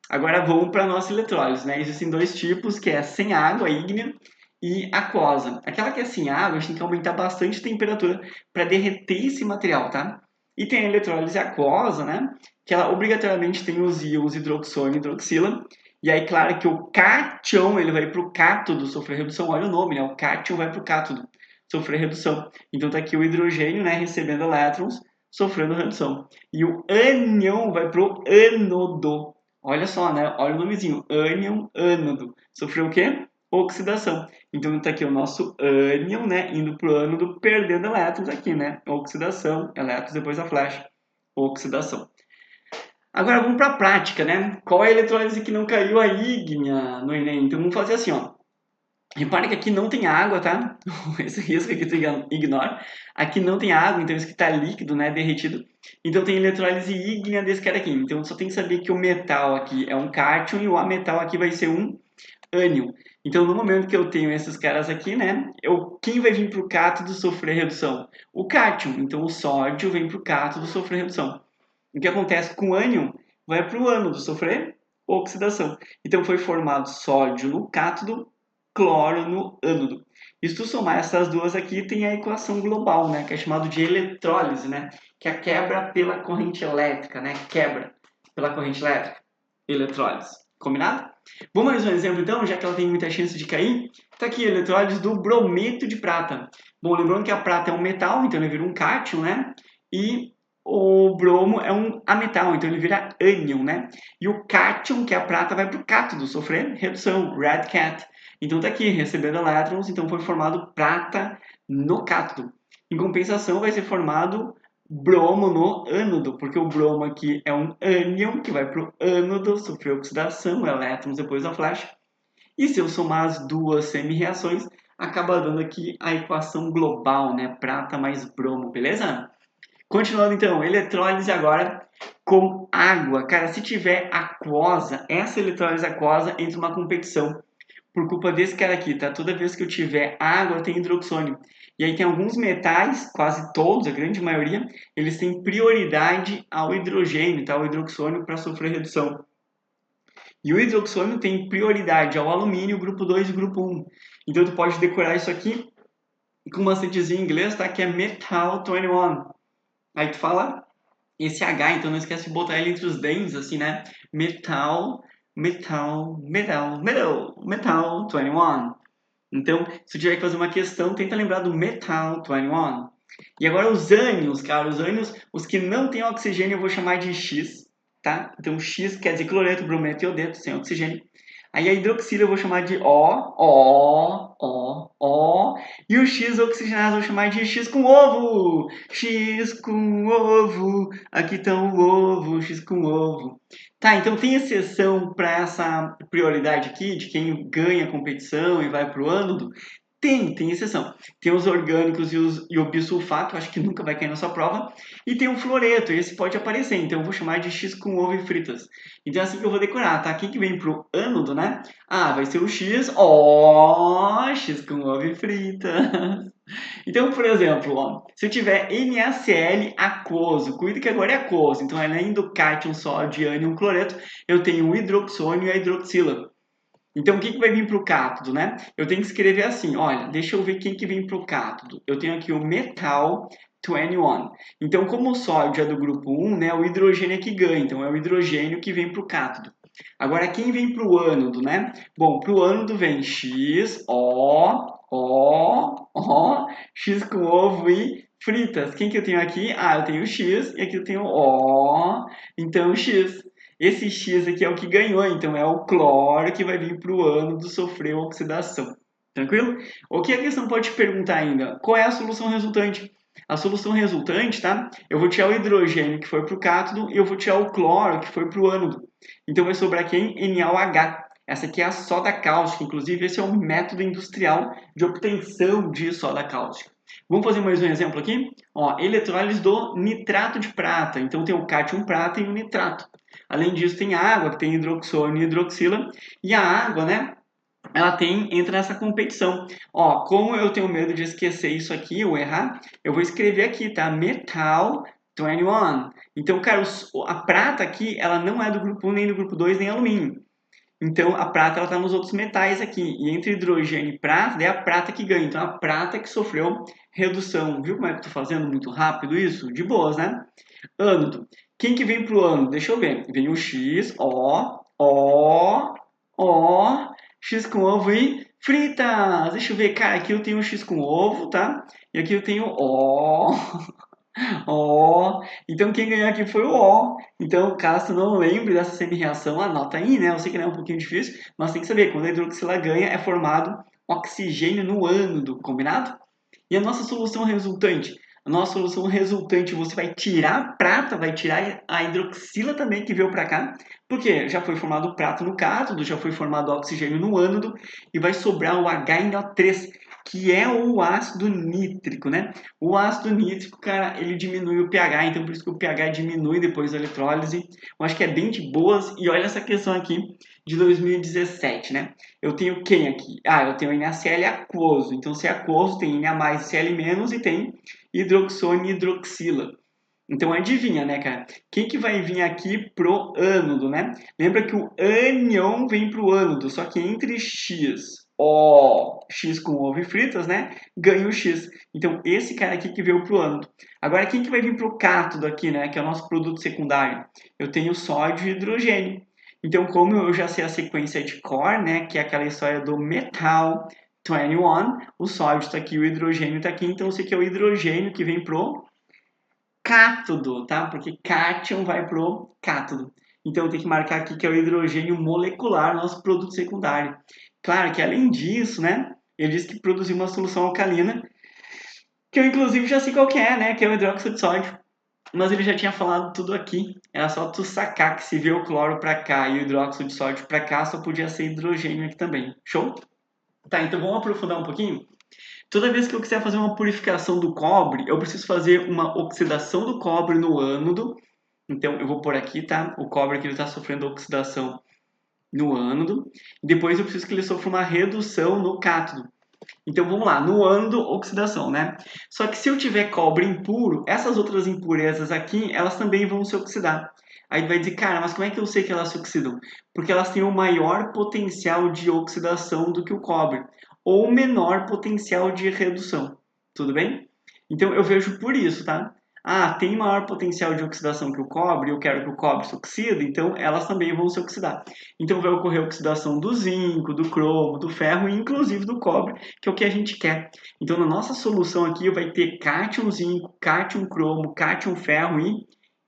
A: Agora vamos para a nossa eletrólise, né? Existem dois tipos, que é sem água, ígnea, e aquosa. Aquela que é sem água, a gente tem que aumentar bastante a temperatura para derreter esse material, tá? E tem a eletrólise aquosa, né? Que ela obrigatoriamente tem os íons hidroxônio e hidroxila. E aí, claro que o cátion, ele vai para o cátodo sofrer redução. Olha o nome, né? O cátion vai para o cátodo sofrer redução. Então tá aqui o hidrogênio, né? Recebendo elétrons, sofrendo redução. E o ânion vai para o ânodo. Olha só, né? Olha o nomezinho. Ânion, ânodo. Sofreu o quê? Oxidação. Então está aqui o nosso ânion, né? Indo para o ânodo, perdendo elétrons aqui, né? Oxidação, elétrons depois da flecha. Oxidação. Agora vamos para a prática, né? Qual é a eletrólise que não caiu a ígnea no Enem? Então vamos fazer assim, ó. Repare que aqui não tem água, tá? Esse risco aqui tu ignora. Aqui não tem água, então isso aqui está líquido, né? Derretido. Então tem eletrólise ígnea desse cara aqui. Então só tem que saber que o metal aqui é um cátion e o ametal aqui vai ser um ânion. Então no momento que eu tenho esses caras aqui, né? Quem vai vir para o cátodo sofrer redução? O cátion. Então o sódio vem para o cátodo sofrer redução. O que acontece com o ânion? Vai para o ânodo sofrer oxidação. Então foi formado sódio no cátodo, cloro no ânodo. E se tu somar essas duas aqui, tem a equação global, né? Que é chamado de eletrólise, né? Que é a quebra pela corrente elétrica, né? Quebra pela corrente elétrica. Eletrólise. Combinado? Vamos mais um exemplo então, já que ela tem muita chance de cair. Está aqui a eletrólise do brometo de prata. Bom, lembrando que a prata é um metal, então ele vira um cátion, né? E o bromo é um ametal, então ele vira ânion, né? E o cátion, que é a prata, vai para o cátodo, sofrer redução, red cat. Então tá aqui, recebendo elétrons, então foi formado prata no cátodo. Em compensação, vai ser formado bromo no ânodo, porque o bromo aqui é um ânion que vai para o ânodo, sofrer oxidação, elétrons depois da flecha. E se eu somar as duas semi-reações, acaba dando aqui a equação global, né? Prata mais bromo, beleza? Continuando então, eletrólise agora com água. Cara, se tiver aquosa, essa eletrólise aquosa entra numa competição por culpa desse cara aqui, tá? Toda vez que eu tiver água, tem hidroxônio. E aí tem alguns metais, quase todos, a grande maioria, eles têm prioridade ao hidrogênio, tá? O hidroxônio para sofrer redução. E o hidroxônio tem prioridade ao alumínio, grupo 2 e grupo 1. Então tu pode decorar isso aqui com uma macetezinho em inglês, tá? Que é metal 21. Aí tu fala esse H, então não esquece de botar ele entre os dentes, assim, né? Metal, metal, metal, metal, metal 21. Então, se tu tiver que fazer uma questão, tenta lembrar do metal 21. E agora os ânions, cara, os ânions, os que não têm oxigênio eu vou chamar de X, tá? Então X quer dizer cloreto, brometo e iodeto, sem oxigênio. Aí a hidroxila eu vou chamar de O. E o X oxigenado eu vou chamar de X com ovo. X com ovo. Aqui está o ovo, X com ovo. Tá, então tem exceção para essa prioridade aqui, de quem ganha a competição e vai para o ânodo? Tem exceção. Tem os orgânicos e o bisulfato, acho que nunca vai cair na sua prova. E tem o fluoreto, esse pode aparecer, então eu vou chamar de X com ovo e fritas. Então é assim que eu vou decorar, tá? Quem que vem pro ânodo, né? Ah, vai ser o X, X com ovo e fritas. Então, por exemplo, ó, se eu tiver NaCl aquoso, cuida que agora é aquoso, então além do cátion sódio e ânion cloreto, eu tenho o hidroxônio e a hidroxila. Então, o que vai vir para o cátodo, né? Eu tenho que escrever assim, olha, deixa eu ver quem que vem para o cátodo. Eu tenho aqui o metal 21. Então, como o sódio é do grupo 1, né, o hidrogênio é que ganha. Então, é o hidrogênio que vem para o cátodo. Agora, quem vem para o ânodo, né? Bom, para o ânodo vem X, X com ovo e fritas. Quem que eu tenho aqui? Ah, eu tenho X e aqui eu tenho O. Então, X. Esse X aqui é o que ganhou, então é o cloro que vai vir para o ânodo sofrer oxidação. Tranquilo? O que a questão pode te perguntar ainda? Qual é a solução resultante? A solução resultante, tá? Eu vou tirar o hidrogênio que foi para o cátodo e eu vou tirar o cloro que foi para o ânodo. Então vai sobrar quem? NaOH. Essa aqui é a soda cáustica, inclusive esse é um método industrial de obtenção de soda cáustica. Vamos fazer mais um exemplo aqui? Ó, eletrólise do nitrato de prata. Então tem o cátion prata e o nitrato. Além disso, tem a água, que tem hidroxônio e hidroxila. E a água, né? Ela entra nessa competição. Ó, como eu tenho medo de esquecer isso aqui ou errar, eu vou escrever aqui, tá? Metal 21. Então, cara, a prata aqui, ela não é do grupo 1, nem do grupo 2, nem alumínio. Então, a prata ela está nos outros metais aqui. E entre hidrogênio e prata, é a prata que ganha. Então, a prata que sofreu redução. Viu como é que eu estou fazendo muito rápido isso? De boas, né? Ânodo. Quem que vem para o ânodo? Deixa eu ver. Vem o X, X com ovo e fritas. Deixa eu ver. Cara, aqui eu tenho o X com ovo, tá? E aqui eu tenho O. Ó, então quem ganhou aqui foi o O. Então, caso tu não lembre dessa semi-reação, anota aí, né? Eu sei que não é um pouquinho difícil, mas tem que saber, quando a hidroxila ganha, é formado oxigênio no ânodo, combinado? E a nossa solução resultante? A nossa solução resultante, você vai tirar a prata, vai tirar a hidroxila também que veio para cá, porque já foi formado prata no cátodo, já foi formado oxigênio no ânodo, e vai sobrar o HNO3, que é o ácido nítrico, né? O ácido nítrico, cara, ele diminui o pH, então por isso que o pH diminui depois da eletrólise. Eu acho que é bem de boas. E olha essa questão aqui de 2017, né? Eu tenho quem aqui? Ah, eu tenho NaCl aquoso. Então, se é aquoso, tem Na+, Cl- e tem hidroxônio e hidroxila. Então, adivinha, né, cara? Quem que vai vir aqui pro ânodo, né? Lembra que o ânion vem pro ânodo, só que entre X com ovo e fritas, né? Ganha o X. Então, esse cara aqui que veio pro ânodo. Agora, quem que vai vir pro cátodo aqui, né? Que é o nosso produto secundário. Eu tenho sódio e hidrogênio. Então, como eu já sei a sequência de cor, né? Que é aquela história do metal 21, o sódio está aqui, o hidrogênio está aqui. Então, eu sei que é o hidrogênio que vem pro cátodo, tá? Porque cátion vai pro cátodo. Então, eu tenho que marcar aqui que é o hidrogênio molecular, nosso produto secundário. Claro que, além disso, né? Ele diz que produziu uma solução alcalina, que eu, inclusive, já sei qual que é, né? Que é o hidróxido de sódio. Mas ele já tinha falado tudo aqui. Era só tu sacar que se vê o cloro para cá e o hidróxido de sódio para cá, só podia ser hidrogênio aqui também. Show? Tá, então vamos aprofundar um pouquinho? Toda vez que eu quiser fazer uma purificação do cobre, eu preciso fazer uma oxidação do cobre no ânodo. Então eu vou por aqui, tá? O cobre aqui está sofrendo oxidação no ânodo. Depois eu preciso que ele sofra uma redução no cátodo. Então vamos lá, no ânodo, oxidação, né? Só que se eu tiver cobre impuro, essas outras impurezas aqui, elas também vão se oxidar. Aí vai dizer, cara, mas como é que eu sei que elas se oxidam? Porque elas têm um maior potencial de oxidação do que o cobre, ou menor potencial de redução. Tudo bem? Então eu vejo por isso, tá? Ah, tem maior potencial de oxidação que o cobre, eu quero que o cobre se oxida, então elas também vão se oxidar. Então vai ocorrer oxidação do zinco, do cromo, do ferro e inclusive do cobre, que é o que a gente quer. Então na nossa solução aqui vai ter cátion zinco, cátion cromo, cátion ferro e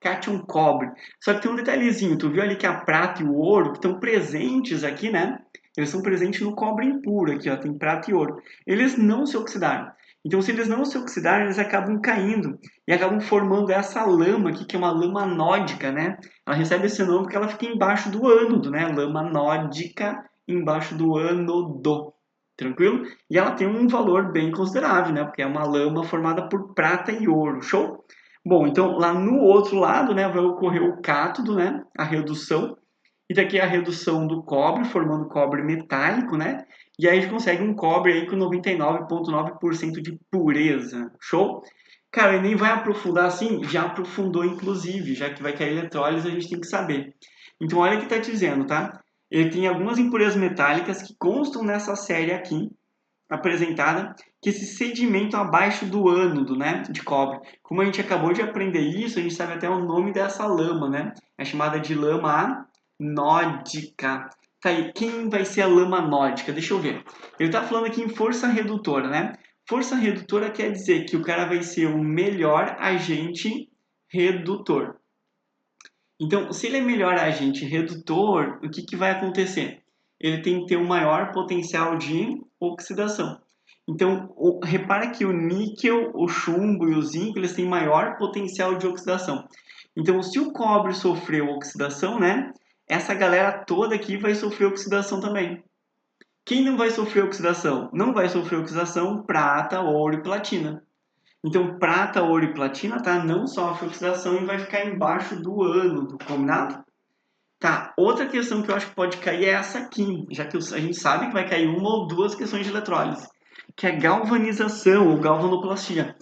A: cátion cobre. Só que tem um detalhezinho, tu viu ali que a prata e o ouro estão presentes aqui, né? Eles são presentes no cobre impuro aqui, ó, tem prata e ouro. Eles não se oxidaram. Então, se eles não se oxidarem, eles acabam caindo e acabam formando essa lama aqui, que é uma lama nódica, né? Ela recebe esse nome porque ela fica embaixo do ânodo, né? Lama nódica embaixo do ânodo. tranquilo? E ela tem um valor bem considerável, né? Porque é uma lama formada por prata e ouro, show? Bom, então lá no outro lado, né, vai ocorrer o cátodo, né? A redução. E daqui a redução do cobre, formando cobre metálico, né? E aí a gente consegue um cobre aí com 99,9% de pureza. Show? Cara, ele nem vai aprofundar assim, já aprofundou inclusive, já que vai cair eletrólise, a gente tem que saber. Então olha o que está dizendo, tá? Ele tem algumas impurezas metálicas que constam nessa série aqui, apresentada, que se sedimentam abaixo do ânodo, né, de cobre. Como a gente acabou de aprender isso, a gente sabe até o nome dessa lama, né? É chamada de lama anódica. Tá aí, quem vai ser a lama anódica? Deixa eu ver. Ele está falando aqui em força redutora, né? Força redutora quer dizer que o cara vai ser o melhor agente redutor. Então, se ele é melhor agente redutor, o que vai acontecer? Ele tem que ter um maior potencial de oxidação. Então, repara que o níquel, o chumbo e o zinco, eles têm maior potencial de oxidação. Então, se o cobre sofreu oxidação, né? Essa galera toda aqui vai sofrer oxidação também. Quem não vai sofrer oxidação? Não vai sofrer oxidação prata, ouro e platina. Então, prata, ouro e platina, tá? Não sofre oxidação e vai ficar embaixo do ânodo, combinado? Tá, outra questão que eu acho que pode cair é essa aqui, já que a gente sabe que vai cair uma ou duas questões de eletrólise, que é galvanização ou galvanoplastia.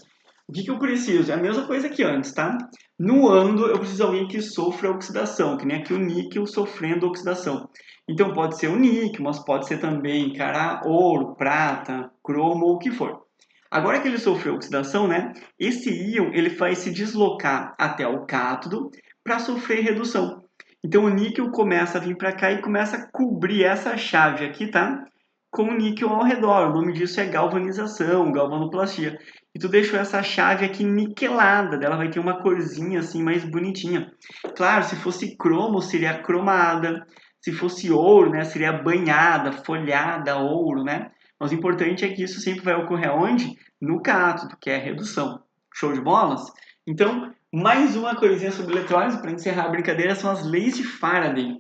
A: O que eu preciso? É a mesma coisa que antes, tá? No ânodo, eu preciso de alguém que sofra oxidação, que nem aqui o níquel sofrendo oxidação. Então, pode ser o níquel, mas pode ser também, cara, ouro, prata, cromo ou o que for. Agora que ele sofreu oxidação, né? Esse íon ele vai se deslocar até o cátodo para sofrer redução. Então o níquel começa a vir para cá e começa a cobrir essa chave aqui, tá? Com o níquel ao redor. O nome disso é galvanização, galvanoplastia. E tu deixou essa chave aqui niquelada, ela vai ter uma corzinha assim mais bonitinha. Claro, se fosse cromo seria cromada, se fosse ouro, né, seria banhada, folhada, ouro, né? Mas o importante é que isso sempre vai ocorrer onde? No cátodo, que é a redução. Show de bolas? Então, mais uma coisinha sobre eletrólise para encerrar a brincadeira são as leis de Faraday.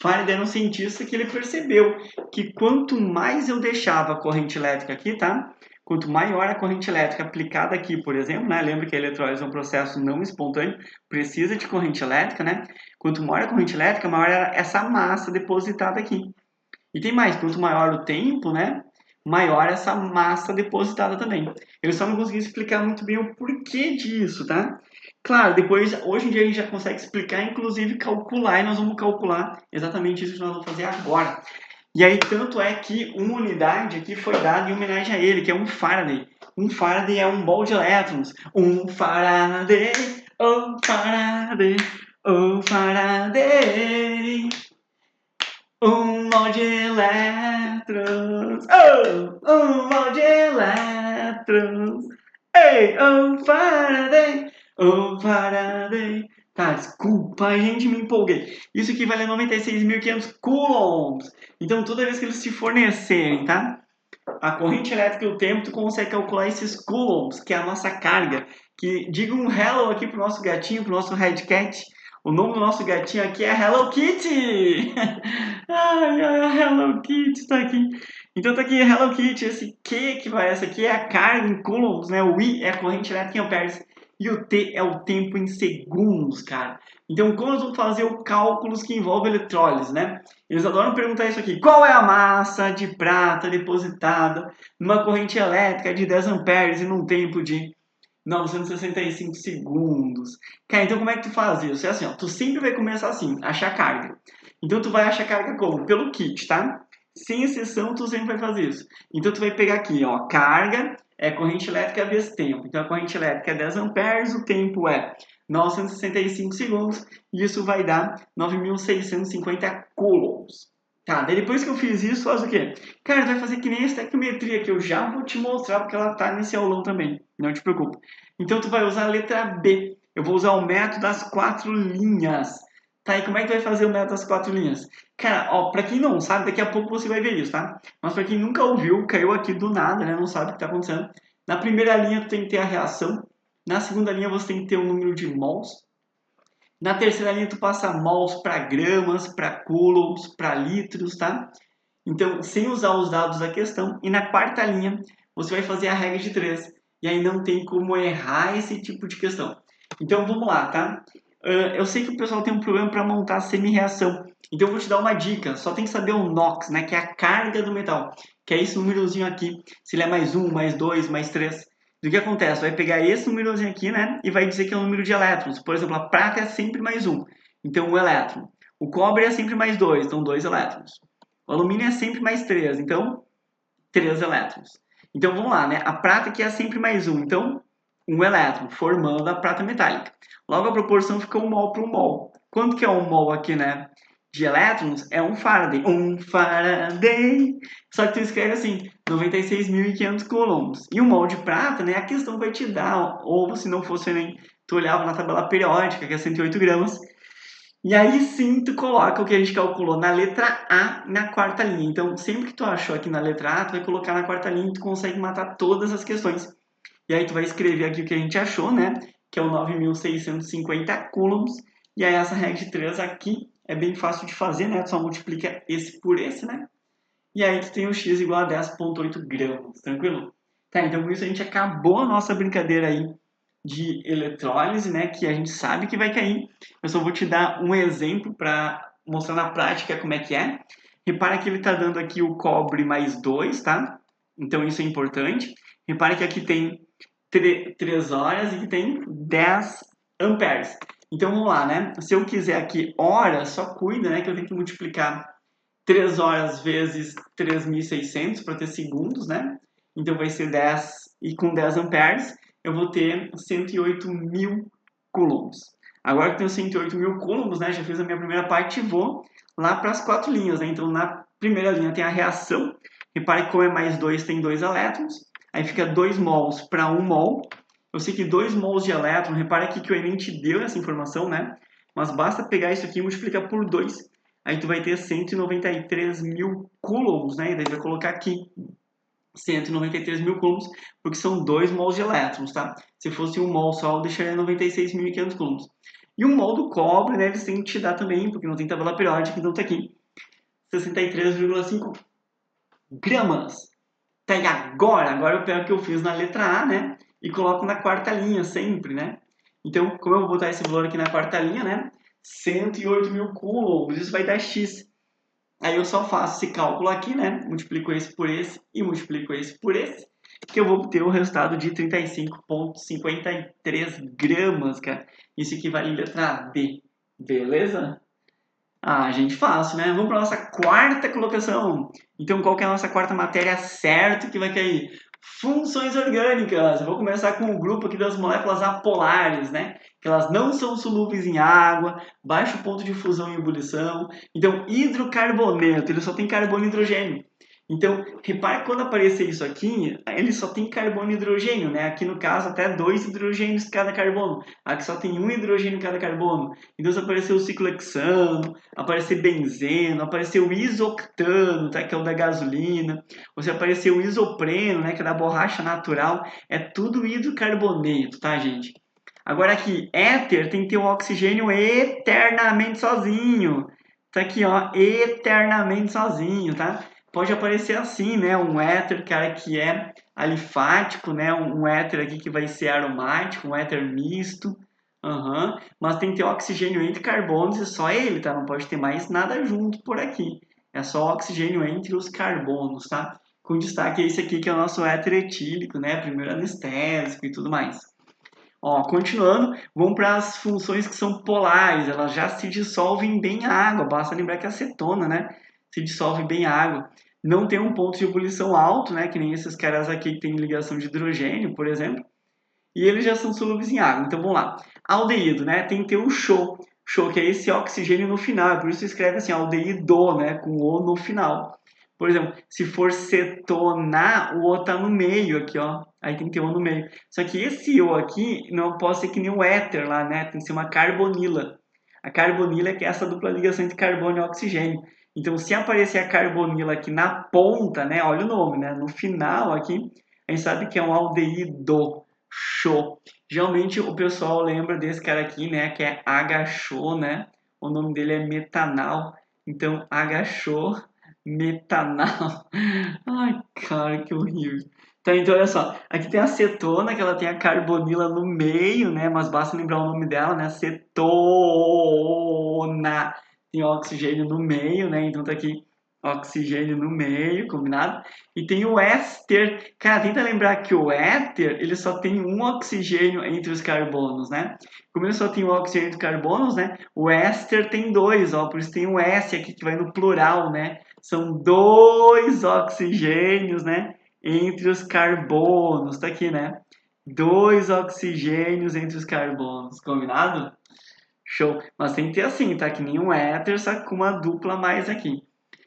A: Faraday era um cientista que ele percebeu que quanto mais eu deixava a corrente elétrica aqui, tá? Quanto maior a corrente elétrica aplicada aqui, por exemplo, né? Lembra que a eletrólise é um processo não espontâneo, precisa de corrente elétrica, né? Quanto maior a corrente elétrica, maior era essa massa depositada aqui. E tem mais, quanto maior o tempo, né? Maior essa massa depositada também. Eu só não consegui explicar muito bem o porquê disso, tá? Claro, depois, hoje em dia a gente já consegue explicar, inclusive calcular, e nós vamos calcular exatamente isso que nós vamos fazer agora. E aí, tanto é que uma unidade aqui foi dada em homenagem a ele, que é um Faraday. Um Faraday é um bol de elétrons. Um Faraday, oh Faraday, oh Faraday. Um bol de elétrons, um bol de elétrons. Ei, oh Faraday. Tá, desculpa, gente, me empolguei. Isso aqui vale 96.500 coulombs. Então, toda vez que eles te fornecerem, tá? A corrente elétrica e o tempo, tu consegue calcular esses coulombs, que é a nossa carga. Que diga um hello aqui pro nosso gatinho, pro nosso Red Cat. O nome do nosso gatinho aqui é Hello Kitty! Ai, a Hello Kitty tá aqui. Então tá aqui Hello Kitty, esse Q que vai, essa aqui é a carga em coulombs, né? O I é a corrente elétrica em amperes. E o T é o tempo em segundos, cara. Então, como nós vamos fazer os cálculos que envolvem eletrólise, né? Eles adoram perguntar isso aqui. Qual é a massa de prata depositada numa corrente elétrica de 10 amperes e num tempo de 965 segundos? Cara, então como é que tu faz isso? É assim, ó, tu sempre vai começar assim, achar carga. Então tu vai achar carga como? Pelo kit, tá? Sem exceção, tu sempre vai fazer isso. Então tu vai pegar aqui, ó, carga é corrente elétrica vezes tempo. Então a corrente elétrica é 10 amperes, o tempo é 965 segundos, e isso vai dar 9.650 coulombs. Tá, daí depois que eu fiz isso, faz o quê? Cara, vai fazer que nem a estequiometria, que eu já vou te mostrar, porque ela tá nesse aulão também, não te preocupa. Então tu vai usar a letra B. Eu vou usar o método das 4 linhas. Tá, e como é que vai fazer o método das 4 linhas? Cara, ó, pra quem não sabe, daqui a pouco você vai ver isso, tá? Mas pra quem nunca ouviu, caiu aqui do nada, né? Não sabe o que tá acontecendo. Na primeira linha tu tem que ter a reação. Na segunda linha você tem que ter o número de mols. Na terceira linha tu passa mols para gramas, para coulombs, para litros, tá? Então, sem usar os dados da questão, e na quarta linha, você vai fazer a regra de 3. E aí não tem como errar esse tipo de questão. Então, vamos lá, tá? Eu sei que o pessoal tem um problema para montar a semi-reação. Então, eu vou te dar uma dica. Só tem que saber o NOx, né? Que é a carga do metal. Que é esse númerozinho aqui. Se ele é mais 1, mais 2, mais 3. O que acontece? Vai pegar esse númerozinho aqui, né? E vai dizer que é o número de elétrons. Por exemplo, a prata é sempre mais 1. Então, 1 elétron. O cobre é sempre mais 2. Então, 2 elétrons. O alumínio é sempre mais 3. Então, 3 elétrons. Então, vamos lá, né? A prata aqui é sempre mais 1. Então, 1 elétron, formando a prata metálica. Logo, a proporção fica 1 mol para 1 mol. Quanto que é 1 mol aqui, né? De elétrons é 1 Faraday. 1 Faraday. Só que tu escreve assim, 96.500 coulombs. E 1 mol de prata, né? A questão vai te dar, ou se não fosse nem, tu olhava na tabela periódica, que é 108 gramas. E aí sim tu coloca o que a gente calculou na letra A na quarta linha. Então, sempre que tu achou aqui na letra A, tu vai colocar na quarta linha e tu consegue matar todas as questões. E aí tu vai escrever aqui o que a gente achou, né? Que é o 9.650 coulombs. E aí essa regra de 3 aqui é bem fácil de fazer, né? Tu só multiplica esse por esse, né? E aí tu tem o x igual a 10,8 gramas, tranquilo? Tá, então com isso a gente acabou a nossa brincadeira aí de eletrólise, né? Que a gente sabe que vai cair. Eu só vou te dar um exemplo para mostrar na prática como é que é. Repara que ele está dando aqui o cobre mais 2, tá? Então isso é importante. Repara que aqui tem 3 horas e que tem 10 amperes. Então vamos lá, né? Se eu quiser aqui hora, só cuida, né? Que eu tenho que multiplicar 3 horas vezes 3.600 para ter segundos, né? Então vai ser 10, e com 10 amperes eu vou ter 108.000 coulombs. Agora que eu tenho 108.000 coulombs, né? Já fiz a minha primeira parte e vou lá para as 4 linhas, né? Então na primeira linha tem a reação. Repare que como é mais 2 tem 2 elétrons. Aí fica 2 mols para 1 mol. Eu sei que 2 mols de elétron, repare aqui que o Enem te deu essa informação, né? Mas basta pegar isso aqui e multiplicar por 2. Aí tu vai ter 193.000 coulombs, né? E daí vai colocar aqui 193.000 coulombs, porque são 2 mols de elétrons, tá? Se fosse um mol só, eu deixaria 96.500 coulombs. E o mol do cobre, né? Eles têm que te dar também, porque não tem tabela periódica, então tá aqui. 63,5 gramas. Tá, e agora eu pego o que eu fiz na letra A, né? E coloco na quarta linha sempre, né? Então, como eu vou botar esse valor aqui na quarta linha, né? 108.000 coulombs, isso vai dar X. Aí eu só faço esse cálculo aqui, né? Multiplico esse por esse e multiplico esse por esse, que eu vou obter o resultado de 35,53 gramas, cara. Isso equivale à letra D. Beleza? Ah, gente, fácil, né? Vamos para a nossa quarta colocação. Então, qual que é a nossa quarta matéria certo que vai cair? Funções orgânicas. Eu vou começar com o grupo aqui das moléculas apolares, né? Que elas não são solúveis em água, baixo ponto de fusão e ebulição. Então, hidrocarboneto, ele só tem carbono e hidrogênio. Então, repare que quando aparecer isso aqui, ele só tem carbono e hidrogênio, né? Aqui no caso, até 2 hidrogênios cada carbono. Aqui só tem um hidrogênio cada carbono. Então, se aparecer o ciclohexano, aparecer benzeno, aparecer o isoctano, tá? Que é o da gasolina, ou se aparecer o isopreno, né? Que é da borracha natural, é tudo hidrocarboneto, tá, gente? Agora aqui, éter tem que ter o oxigênio eternamente sozinho. Tá aqui, ó, eternamente sozinho, tá? Pode aparecer assim, né? Um éter, cara, que é alifático, né? Um éter aqui que vai ser aromático, um éter misto. Uhum. Mas tem que ter oxigênio entre carbonos e só ele, tá? Não pode ter mais nada junto por aqui. É só oxigênio entre os carbonos, tá? Com destaque esse aqui que é o nosso éter etílico, né? Primeiro anestésico e tudo mais. Ó, continuando, vamos para as funções que são polares. Elas já se dissolvem bem em água. Basta lembrar que a acetona, né? Se dissolve bem em água. Não tem um ponto de ebulição alto, né? Que nem esses caras aqui que tem ligação de hidrogênio, por exemplo. E eles já são solúveis em água. Então vamos lá. Aldeído, né? Tem que ter o Cho. Cho, que é esse oxigênio no final. Por isso escreve assim, aldeído, né? Com O no final. Por exemplo, se for cetona, o O tá no meio aqui, ó. Aí tem que ter O no meio. Só que esse O aqui não pode ser que nem o éter lá, né? Tem que ser uma carbonila. A carbonila é que é essa dupla ligação entre carbono e oxigênio. Então, se aparecer a carbonila aqui na ponta, né? Olha o nome, né? No final aqui, a gente sabe que é um aldeído. Show. Geralmente o pessoal lembra desse cara aqui, né? Que é H-Show, né? O nome dele é metanal. Então, H-Show Metanal. Ai, cara, que horrível. Tá, então olha só. Aqui tem a cetona, que ela tem a carbonila no meio, né? Mas basta lembrar o nome dela, né? Cetona. Tem oxigênio no meio, né? Então tá aqui oxigênio no meio, combinado? E tem o éster. Cara, tenta lembrar que o éter, ele só tem um oxigênio entre os carbonos, né? Como ele só tem um oxigênio entre os carbonos, né? O éster tem dois, ó. Por isso tem o S aqui que vai no plural, né? São dois oxigênios, né? Entre os carbonos. Tá aqui, né? Dois oxigênios entre os carbonos. Combinado? Show. Mas tem que ter assim, tá? Que nem um éter, só que com uma dupla a mais aqui.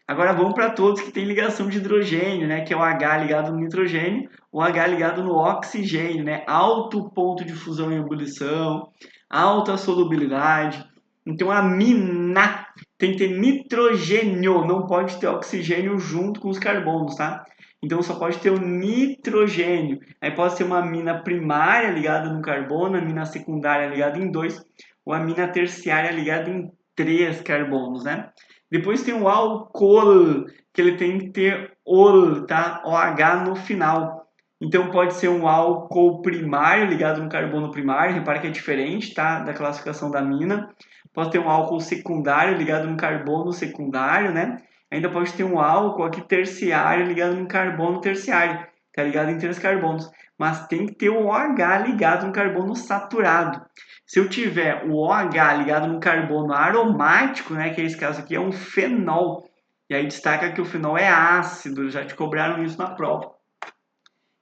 A: Agora vamos para todos que têm ligação de hidrogênio, né? Que é o H ligado no nitrogênio, o H ligado no oxigênio, né? Alto ponto de fusão e ebulição, alta solubilidade. Então a mina tem que ter nitrogênio, não pode ter oxigênio junto com os carbonos, tá? Então só pode ter o nitrogênio. Aí pode ser uma mina primária ligada no carbono, a mina secundária ligada em dois, ou a mina terciária ligada em três carbonos, né? Depois tem o álcool, que ele tem que ter ol, tá? OH no final. Então pode ser um álcool primário ligado no carbono primário, repara que é diferente, tá? Da classificação da mina. Pode ter um álcool secundário ligado no carbono secundário, né? Ainda pode ter um álcool aqui terciário ligado no carbono terciário, que é ligado em três carbonos. Mas tem que ter o OH ligado no carbono saturado. Se eu tiver o OH ligado no carbono aromático, né, que é esse caso aqui, é um fenol. E aí destaca que o fenol é ácido, já te cobraram isso na prova.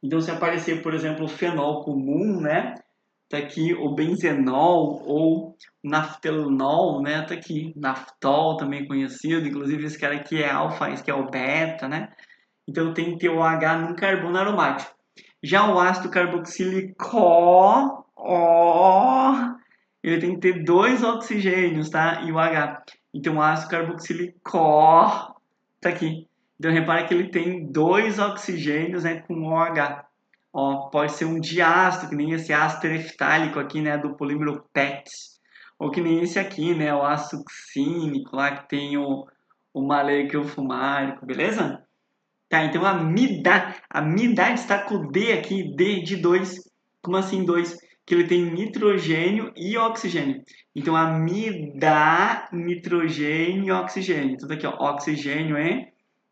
A: Então, se aparecer, por exemplo, o fenol comum, né, tá aqui o benzenol ou naftalol, né, tá aqui, naftol também conhecido, inclusive esse cara aqui é alfa, esse aqui é o beta, né. Então tem que ter o H no carbono aromático. Já o ácido carboxílico, ele tem que ter dois oxigênios, tá? E o H. Então o ácido carboxílico tá aqui. Então repara que ele tem dois oxigênios, né, com OH. Ó, pode ser um diácido, que nem esse ácido tereftálico aqui, né, do polímero PET. Ou que nem esse aqui, né, o ácido succínico lá que tem o maleico fumárico, beleza? Tá, então amida está com o D aqui, D de 2. Como assim 2? Que ele tem nitrogênio e oxigênio. Então amida, nitrogênio e oxigênio. Tudo aqui, ó, oxigênio e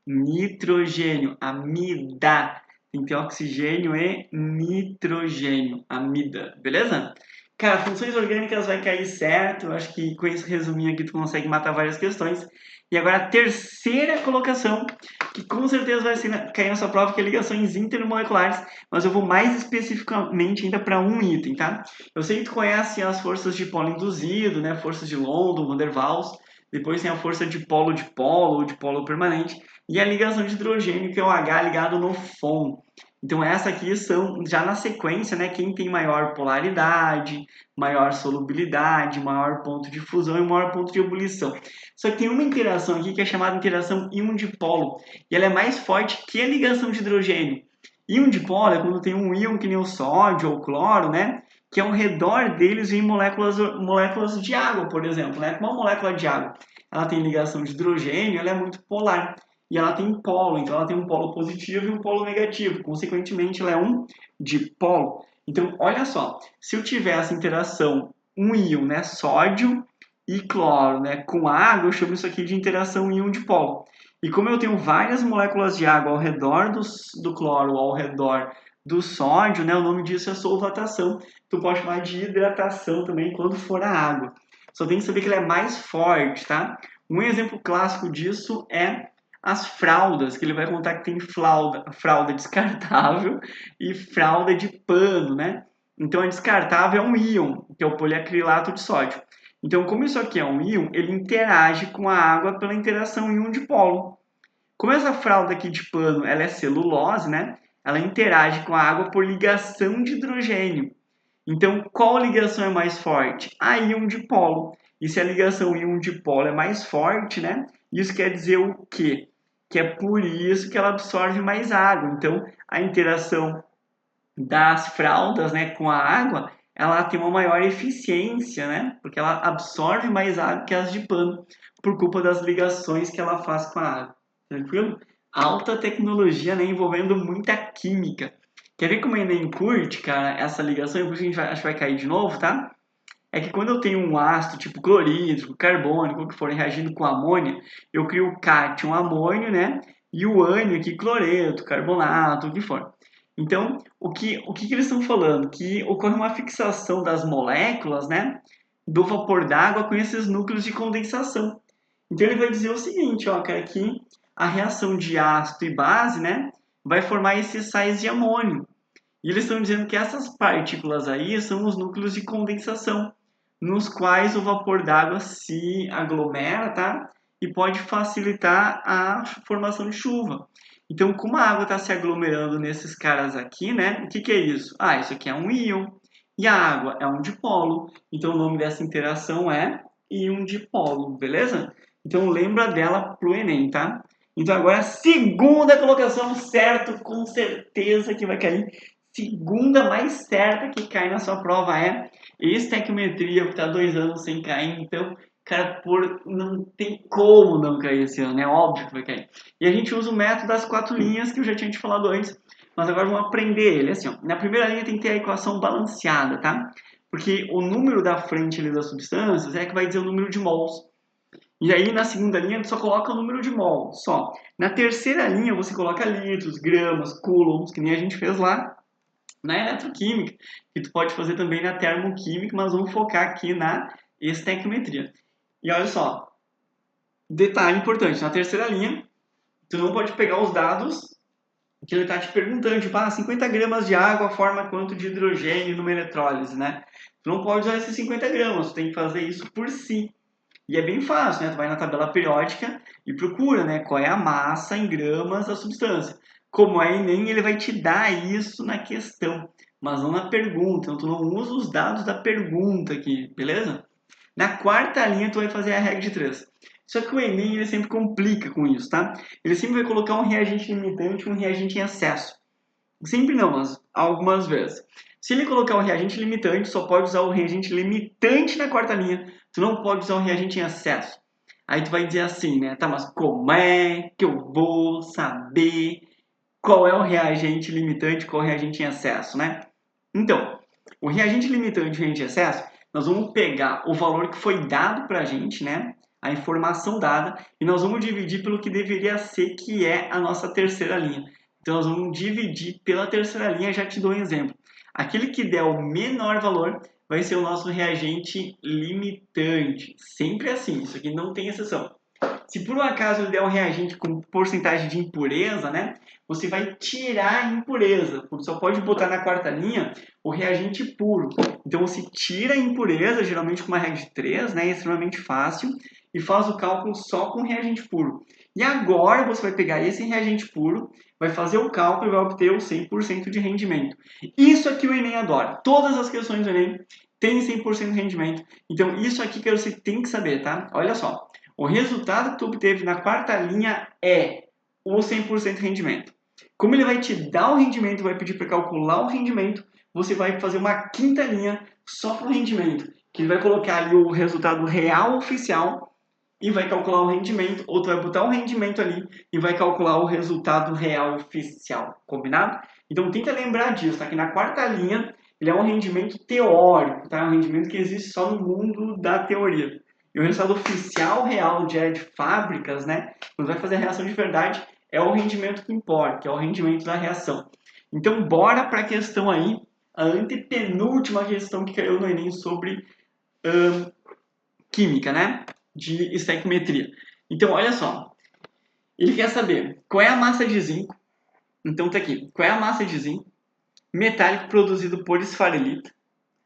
A: nitrogênio. Amida. Tem que ter oxigênio e nitrogênio. Amida, beleza? Cara, funções orgânicas vai cair certo. Eu acho que com esse resuminho aqui tu consegue matar várias questões. E agora a terceira colocação, que com certeza vai cair na sua prova, que é ligações intermoleculares, mas eu vou mais especificamente ainda para um item, tá? Eu sei que tu conhece as forças de polo induzido, né? Forças de London, Van der Waals, depois tem a força de polo ou de polo permanente, e a ligação de hidrogênio, que é o H ligado no FON. Então essa aqui são, já na sequência, né, quem tem maior polaridade, maior solubilidade, maior ponto de fusão e maior ponto de ebulição. Só que tem uma interação aqui que é chamada interação íon-dipolo, e ela é mais forte que a ligação de hidrogênio. Íon-dipolo é quando tem um íon que nem o sódio ou o cloro, né, que ao redor deles vem moléculas de água, por exemplo, né? Uma molécula de água, ela tem ligação de hidrogênio, ela é muito polar. E ela tem polo, então ela tem um polo positivo e um polo negativo. Consequentemente, ela é um dipolo. Então, olha só, se eu tiver essa interação, um íon, né, sódio e cloro, né, com água, eu chamo isso aqui de interação íon-dipolo. E como eu tenho várias moléculas de água ao redor do cloro, ao redor do sódio, né, o nome disso é solvatação. Tu pode chamar de hidratação também quando for a água. Só tem que saber que ela é mais forte, tá? Um exemplo clássico disso é as fraldas, que ele vai contar que tem fralda descartável e fralda de pano, né? Então, a descartável é um íon, que é o poliacrilato de sódio. Então, como isso aqui é um íon, ele interage com a água pela interação íon-dipolo. Como essa fralda aqui de pano ela é celulose, né? Ela interage com a água por ligação de hidrogênio. Então, qual ligação é mais forte? A íon-dipolo. E se a ligação íon-dipolo é mais forte, né? Isso quer dizer o quê? Que é por isso que ela absorve mais água. Então, a interação das fraldas, né, com a água, ela tem uma maior eficiência, né? Porque ela absorve mais água que as de pano, por culpa das ligações que ela faz com a água. Tranquilo? Alta tecnologia, né? Envolvendo muita química. Quer ver como o Enem curte, cara, essa ligação? E por isso a gente acho que vai cair de novo, tá? É que quando eu tenho um ácido tipo clorídrico, carbônico, o que for, reagindo com amônia, eu crio o cátion amônio, né? E o ânion aqui, cloreto, carbonato, o que for. Então, o que eles estão falando? Que ocorre uma fixação das moléculas, né? Do vapor d'água com esses núcleos de condensação. Então, ele vai dizer o seguinte, ó, cara, que a reação de ácido e base, né? Vai formar esses sais de amônio. E eles estão dizendo que essas partículas aí são os núcleos de condensação, nos quais o vapor d'água se aglomera, tá? E pode facilitar a formação de chuva. Então, como a água está se aglomerando nesses caras aqui, né? O que é isso? Ah, isso aqui é um íon. E a água é um dipolo. Então, o nome dessa interação é íon dipolo, beleza? Então, lembra dela pro Enem, tá? Então, agora, segunda colocação, certo? Com certeza que vai cair. Segunda mais certa que cai na sua prova é estequiometria, que está 2 anos sem cair. Então, cara, não tem como não cair esse ano, é óbvio que vai cair. E a gente usa o método das 4 linhas que eu já tinha te falado antes, mas agora vamos aprender ele. Assim, ó, na primeira linha tem que ter a equação balanceada, tá? Porque o número da frente ali das substâncias é que vai dizer o número de mols. E aí na segunda linha só coloca o número de mol, só. Na terceira linha você coloca litros, gramas, coulombs, que nem a gente fez lá na eletroquímica, que tu pode fazer também na termoquímica, mas vamos focar aqui na estequiometria. E olha só, detalhe importante, na terceira linha, tu não pode pegar os dados que ele está te perguntando, tipo, 50 gramas de água forma quanto de hidrogênio numa eletrólise, né? Tu não pode usar esses 50 gramas, tu tem que fazer isso por si. E é bem fácil, né? Tu vai na tabela periódica e procura, né? Qual é a massa em gramas da substância. Como é Enem, ele vai te dar isso na questão, mas não na pergunta. Então, tu não usa os dados da pergunta aqui, beleza? Na quarta linha, tu vai fazer a regra de 3. Só que o Enem, ele sempre complica com isso, tá? Ele sempre vai colocar um reagente limitante e um reagente em excesso. Sempre não, mas algumas vezes. Se ele colocar o reagente limitante, só pode usar o reagente limitante na quarta linha. Tu não pode usar o reagente em excesso. Aí tu vai dizer assim, né? Tá, mas como é que eu vou saber qual é o reagente limitante e qual é o reagente em excesso, né? Então, o reagente limitante e o reagente em excesso, nós vamos pegar o valor que foi dado pra gente, né? A informação dada, e nós vamos dividir pelo que deveria ser, que é a nossa terceira linha. Então, nós vamos dividir pela terceira linha, já te dou um exemplo. Aquele que der o menor valor vai ser o nosso reagente limitante. Sempre assim, isso aqui não tem exceção. Se por um acaso ele der um reagente com porcentagem de impureza, né? Você vai tirar a impureza. Só pode botar na quarta linha o reagente puro. Então você tira a impureza, geralmente com uma regra de 3, né? É extremamente fácil. E faz o cálculo só com reagente puro. E agora você vai pegar esse reagente puro, vai fazer o cálculo e vai obter o 100% de rendimento. Isso aqui o Enem adora. Todas as questões do Enem têm 100% de rendimento. Então isso aqui que você tem que saber, tá? Olha só. O resultado que tu obteve na quarta linha é o 100% de rendimento. Como ele vai te dar o rendimento, vai pedir para calcular o rendimento, você vai fazer uma quinta linha só para o rendimento, que ele vai colocar ali o resultado real oficial e vai calcular o rendimento, ou tu vai botar o rendimento ali e vai calcular o resultado real oficial, combinado? Então tenta lembrar disso, tá? Que na quarta linha ele é um rendimento teórico, tá? É um rendimento que existe só no mundo da teoria. E o resultado oficial real de fábricas, né? Quando vai fazer a reação de verdade, é o rendimento que importa, que é o rendimento da reação. Então, bora para a questão aí, a antepenúltima questão que caiu no Enem sobre química, né? De estequiometria. Então, olha só. Ele quer saber qual é a massa de zinco. Então, tá aqui. Qual é a massa de zinco metálico produzido por esfarelita?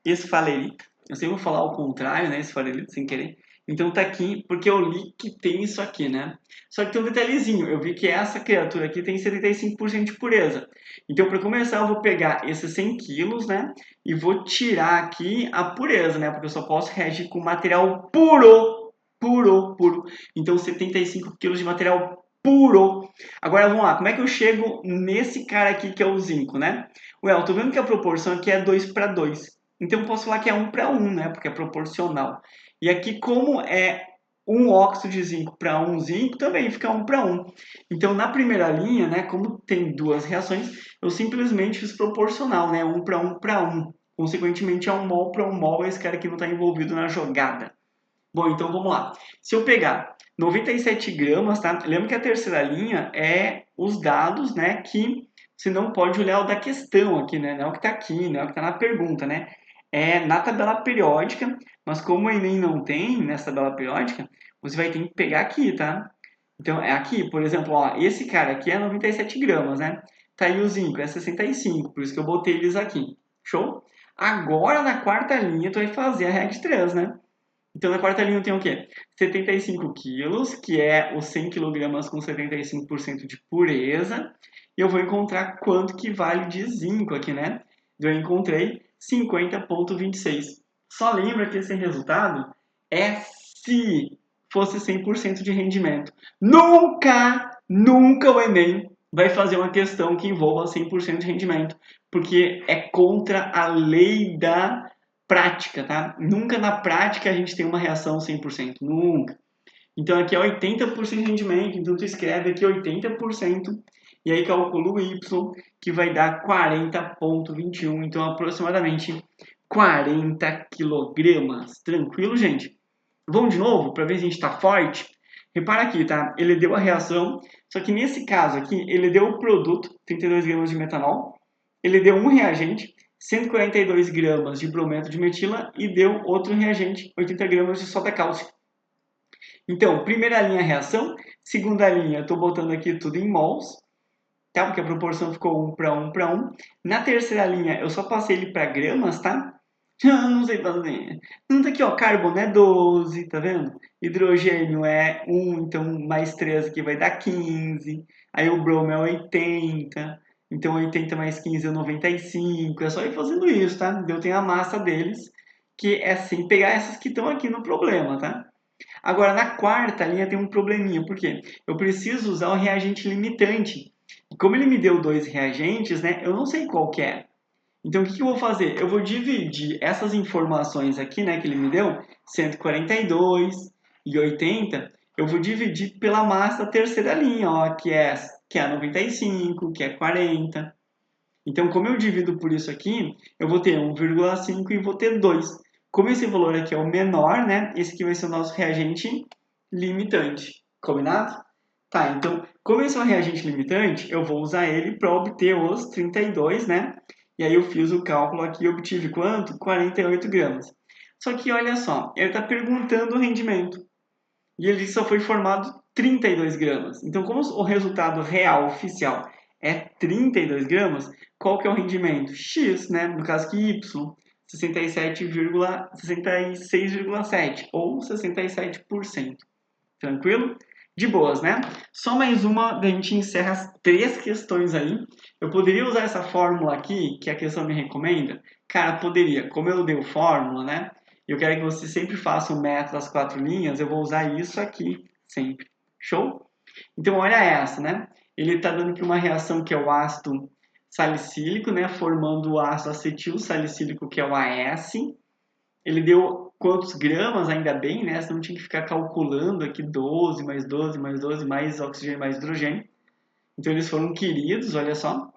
A: Esfalerita. Eu sempre vou falar ao contrário, né? Esfarelita, sem querer. Então tá aqui porque eu li que tem isso aqui, né? Só que tem um detalhezinho. Eu vi que essa criatura aqui tem 75% de pureza. Então, para começar, eu vou pegar esses 100 quilos, né? E vou tirar aqui a pureza, né? Porque eu só posso reagir com material puro. Puro, puro. Então, 75 quilos de material puro. Agora, vamos lá. Como é que eu chego nesse cara aqui que é o zinco, né? Well, tô vendo que a proporção aqui é 2 para 2. Então, eu posso falar que é 1 para 1, né? Porque é proporcional. E aqui, como é um óxido de zinco para um zinco também fica 1 para 1. Então, na primeira linha, né, como tem duas reações, eu simplesmente fiz proporcional, né, 1 para 1 para 1. Consequentemente, é 1 mol para 1 mol, esse cara aqui não está envolvido na jogada. Bom, então vamos lá. Se eu pegar 97 gramas, tá? Lembra que a terceira linha é os dados, né, que você não pode olhar o da questão aqui, né? Não é o que está aqui, não é o que está na pergunta, né? É na tabela periódica, mas como o Enem não tem nessa tabela periódica, você vai ter que pegar aqui, tá? Então, é aqui, por exemplo, ó, esse cara aqui é 97 gramas, né? Tá aí o zinco, é 65, por isso que eu botei eles aqui. Show? Agora, na quarta linha, tu vai fazer a regra de 3, né? Então, na quarta linha tem o quê? 75 quilos, que é os 100 quilogramas com 75% de pureza. E eu vou encontrar quanto que vale de zinco aqui, né? Eu encontrei 50,26. Só lembra que esse resultado é se fosse 100% de rendimento. Nunca o Enem vai fazer uma questão que envolva 100% de rendimento, porque é contra a lei da prática, tá? Nunca na prática a gente tem uma reação 100%, nunca. Então aqui é 80% de rendimento, então tu escreve aqui 80% e aí calcula o Y, que vai dar 40,21, então aproximadamente 40 quilogramas. Tranquilo, gente? Vamos de novo para ver se a gente está forte? Repara aqui, tá? Ele deu a reação, só que nesse caso aqui, ele deu o produto, 32 gramas de metanol, ele deu um reagente, 142 gramas de brometo de metila e deu outro reagente, 80 gramas de soda cáustica. Então, primeira linha reação, segunda linha, eu estou botando aqui tudo em mols, tá? Porque a proporção ficou 1 para 1 para 1. Na terceira linha, eu só passei ele para gramas, tá? Não sei fazer. Não tá aqui, ó, carbono é 12, tá vendo? Hidrogênio é 1, então mais 3 aqui vai dar 15. Aí o bromo é 80. Então 80 mais 15 é 95. É só ir fazendo isso, tá? Eu tenho a massa deles, que é sem pegar essas que estão aqui no problema, tá? Agora, na quarta linha tem um probleminha, por quê? Eu preciso usar o reagente limitante. E como ele me deu dois reagentes, né, eu não sei qual que é. Então, o que eu vou fazer? Eu vou dividir essas informações aqui, né, que ele me deu, 142 e 80, eu vou dividir pela massa da terceira linha, ó, que é 95, que é 40. Então, como eu divido por isso aqui, eu vou ter 1,5 e vou ter 2. Como esse valor aqui é o menor, né? Esse aqui vai ser o nosso reagente limitante. Combinado? Tá, então, como esse é um reagente limitante, eu vou usar ele para obter os 32, né? E aí eu fiz o cálculo aqui e obtive quanto? 48 gramas. Só que olha só, ele está perguntando o rendimento. E ele só foi formado 32 gramas. Então, como o resultado real, oficial, é 32 gramas, qual que é o rendimento? X, né? No caso que Y, 66,7 ou 67%. Tranquilo? De boas, né? Só mais uma, daí a gente encerra as três questões aí. Eu poderia usar essa fórmula aqui, que a questão me recomenda? Cara, poderia. Como eu dei fórmula, né? Eu quero que você sempre faça o método das quatro linhas, eu vou usar isso aqui sempre. Show? Então, olha essa, né? Ele está dando aqui uma reação que é o ácido salicílico, né? Formando o ácido acetil salicílico, que é o AS. Ele deu quantos gramas, ainda bem, né? Você não tinha que ficar calculando aqui 12 mais 12 mais 12 mais oxigênio mais hidrogênio. Então eles foram queridos, olha só.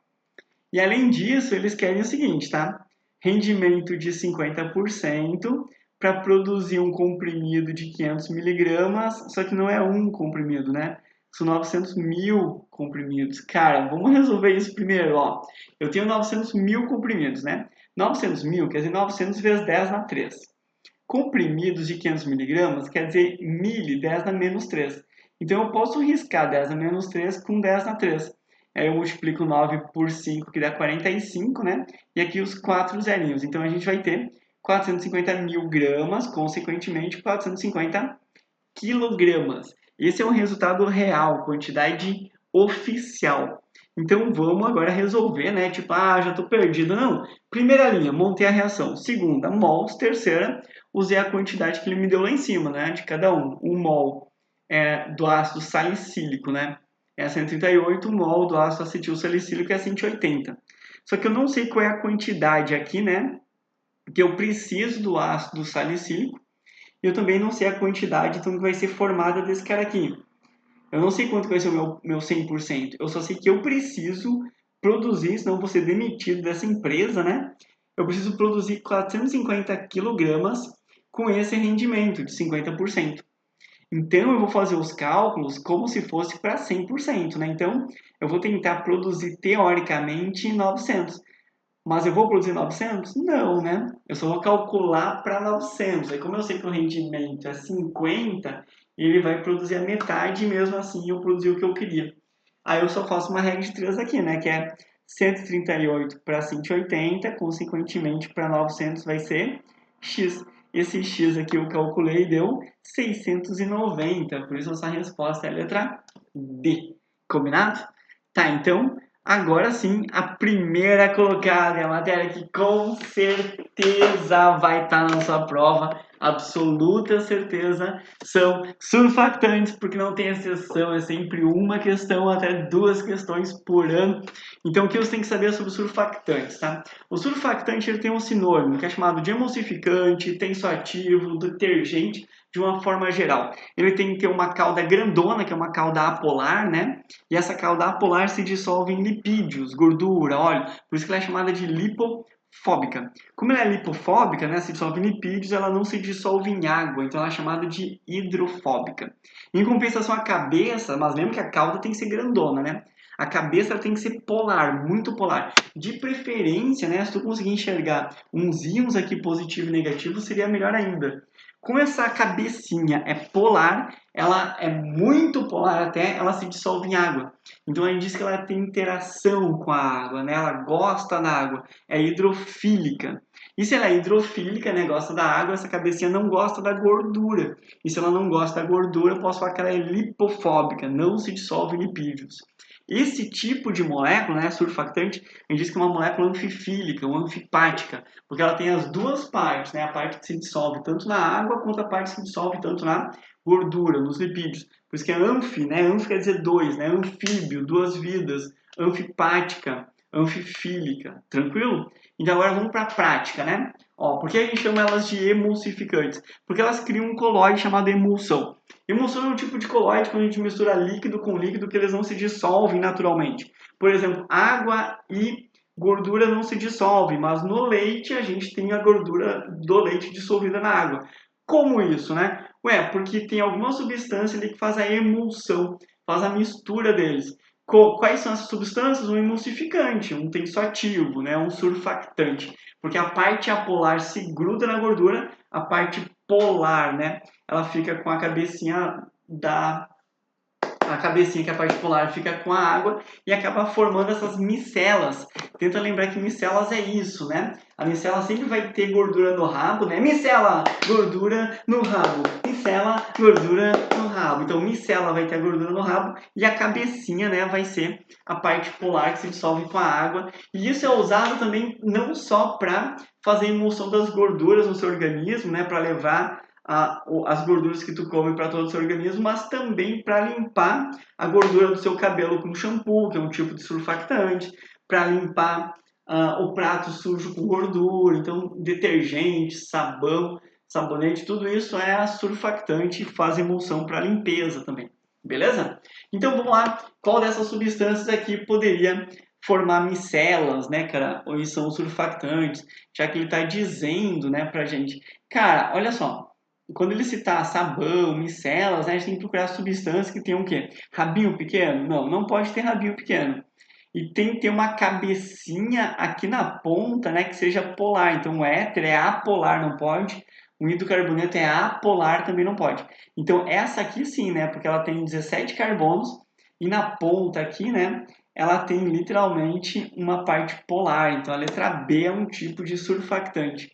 A: E além disso, eles querem o seguinte, tá? Rendimento de 50% para produzir um comprimido de 500 miligramas, só que não é um comprimido, né? São 900 mil comprimidos. Cara, vamos resolver isso primeiro, ó. Eu tenho 900 mil comprimidos, né? 900 mil quer dizer 900 vezes 10 na 3. Comprimidos de 500 miligramas quer dizer 1000, 10 na menos 3. Então eu posso riscar 10 na menos 3 com 10 na 3. Aí eu multiplico 9 por 5, que dá 45, né? E aqui os 4 zerinhos. Então a gente vai ter 450 mil gramas, consequentemente 450 quilogramas. Esse é o resultado real, quantidade oficial. Então vamos agora resolver, né? Tipo, já estou perdido. Não. Primeira linha, montei a reação. Segunda, mols. Terceira, usei a quantidade que ele me deu lá em cima, né? De cada um. Um mol do ácido salicílico, né? É 138, o mol do ácido acetil salicílico é 180. Só que eu não sei qual é a quantidade aqui, né? Porque eu preciso do ácido salicílico E eu também não sei a quantidade então, que vai ser formada desse cara aqui. Eu não sei quanto vai ser o meu 100%. Eu só sei que eu preciso produzir, senão eu vou ser demitido dessa empresa, né? Eu preciso produzir 450 quilogramas com esse rendimento de 50%. Então, eu vou fazer os cálculos como se fosse para 100%, né? Então, eu vou tentar produzir teoricamente 900. Mas eu vou produzir 900? Não, né? Eu só vou calcular para 900. Aí, como eu sei que o rendimento é 50, ele vai produzir a metade e mesmo assim eu produzi o que eu queria. Aí eu só faço uma regra de 3 aqui, né? Que é 138 para 180, consequentemente para 900 vai ser x. Esse x aqui eu calculei e deu 690, por isso essa resposta é a letra D. Combinado? Tá, então agora sim, a primeira colocada é a matéria que com certeza vai estar na sua prova, absoluta certeza, são surfactantes, porque não tem exceção, é sempre uma questão, até duas questões por ano. Então, o que você tem que saber sobre surfactantes, tá? O surfactante ele tem um sinônimo, que é chamado de emulsificante, tensoativo, detergente, de uma forma geral. Ele tem que ter uma cauda grandona, que é uma cauda apolar, né? E essa cauda apolar se dissolve em lipídios, gordura, óleo. Por isso que ela é chamada de lipofóbica. Como ela é lipofóbica, né, se dissolve em lipídios, ela não se dissolve em água. Então ela é chamada de hidrofóbica. Em compensação, a cabeça, mas lembra que a cauda tem que ser grandona, né? A cabeça ela tem que ser polar, muito polar. De preferência, né, se tu conseguir enxergar uns íons aqui positivo e negativo, seria melhor ainda. Como essa cabecinha é polar, ela é muito polar até, ela se dissolve em água. Então a gente diz que ela tem interação com a água, né? Ela gosta da água, é hidrofílica. E se ela é hidrofílica, né, gosta da água, essa cabecinha não gosta da gordura. E se ela não gosta da gordura, eu posso falar que ela é lipofóbica, não se dissolve em lipídios. Esse tipo de molécula, né, surfactante, a gente diz que é uma molécula anfifílica ou anfipática, porque ela tem as duas partes, né, a parte que se dissolve tanto na água quanto a parte que se dissolve tanto na gordura, nos lipídios. Por isso que é anfi, né, anfi quer dizer dois, né, anfíbio, duas vidas, anfipática, anfifílica, tranquilo? Então agora vamos para a prática, né? Ó, por que a gente chama elas de emulsificantes? Porque elas criam um colóide chamado emulsão. Emulsão é um tipo de colóide quando a gente mistura líquido com líquido que eles não se dissolvem naturalmente. Por exemplo, água e gordura não se dissolvem, mas no leite a gente tem a gordura do leite dissolvida na água. Como isso, né? Ué, porque tem alguma substância ali que faz a emulsão, faz a mistura deles. Quais são essas substâncias? Um emulsificante, um tensoativo, né? Um surfactante. Porque a parte apolar se gruda na gordura, a parte polar, né? Ela fica com a cabecinha que é a parte polar fica com a água e acaba formando essas micelas. Tenta lembrar que micelas é isso, né? A micela sempre vai ter gordura no rabo, né? Micela, gordura no rabo. Micela, gordura no rabo. Então, micela vai ter a gordura no rabo e a cabecinha, né, vai ser a parte polar que se dissolve com a água. E isso é usado também não só para fazer emulsão das gorduras no seu organismo, né, para levar as gorduras que tu come para todo o seu organismo, mas também para limpar a gordura do seu cabelo com shampoo, que é um tipo de surfactante, para limpar o prato sujo com gordura, então detergente, sabão, sabonete, tudo isso é surfactante e faz emulsão para limpeza também, beleza? Então vamos lá, qual dessas substâncias aqui poderia formar micelas, né, cara? Ou são surfactantes, já que ele está dizendo, né, pra gente. Cara, olha só, quando ele citar sabão, micelas, né, a gente tem que procurar substâncias que tenham o quê? Rabinho pequeno? Não, não pode ter rabinho pequeno. E tem que ter uma cabecinha aqui na ponta, né, que seja polar. Então, o éter é apolar, não pode. O hidrocarboneto é apolar, também não pode. Então, essa aqui sim, né, porque ela tem 17 carbonos e na ponta aqui, né, ela tem literalmente uma parte polar. Então, a letra B é um tipo de surfactante.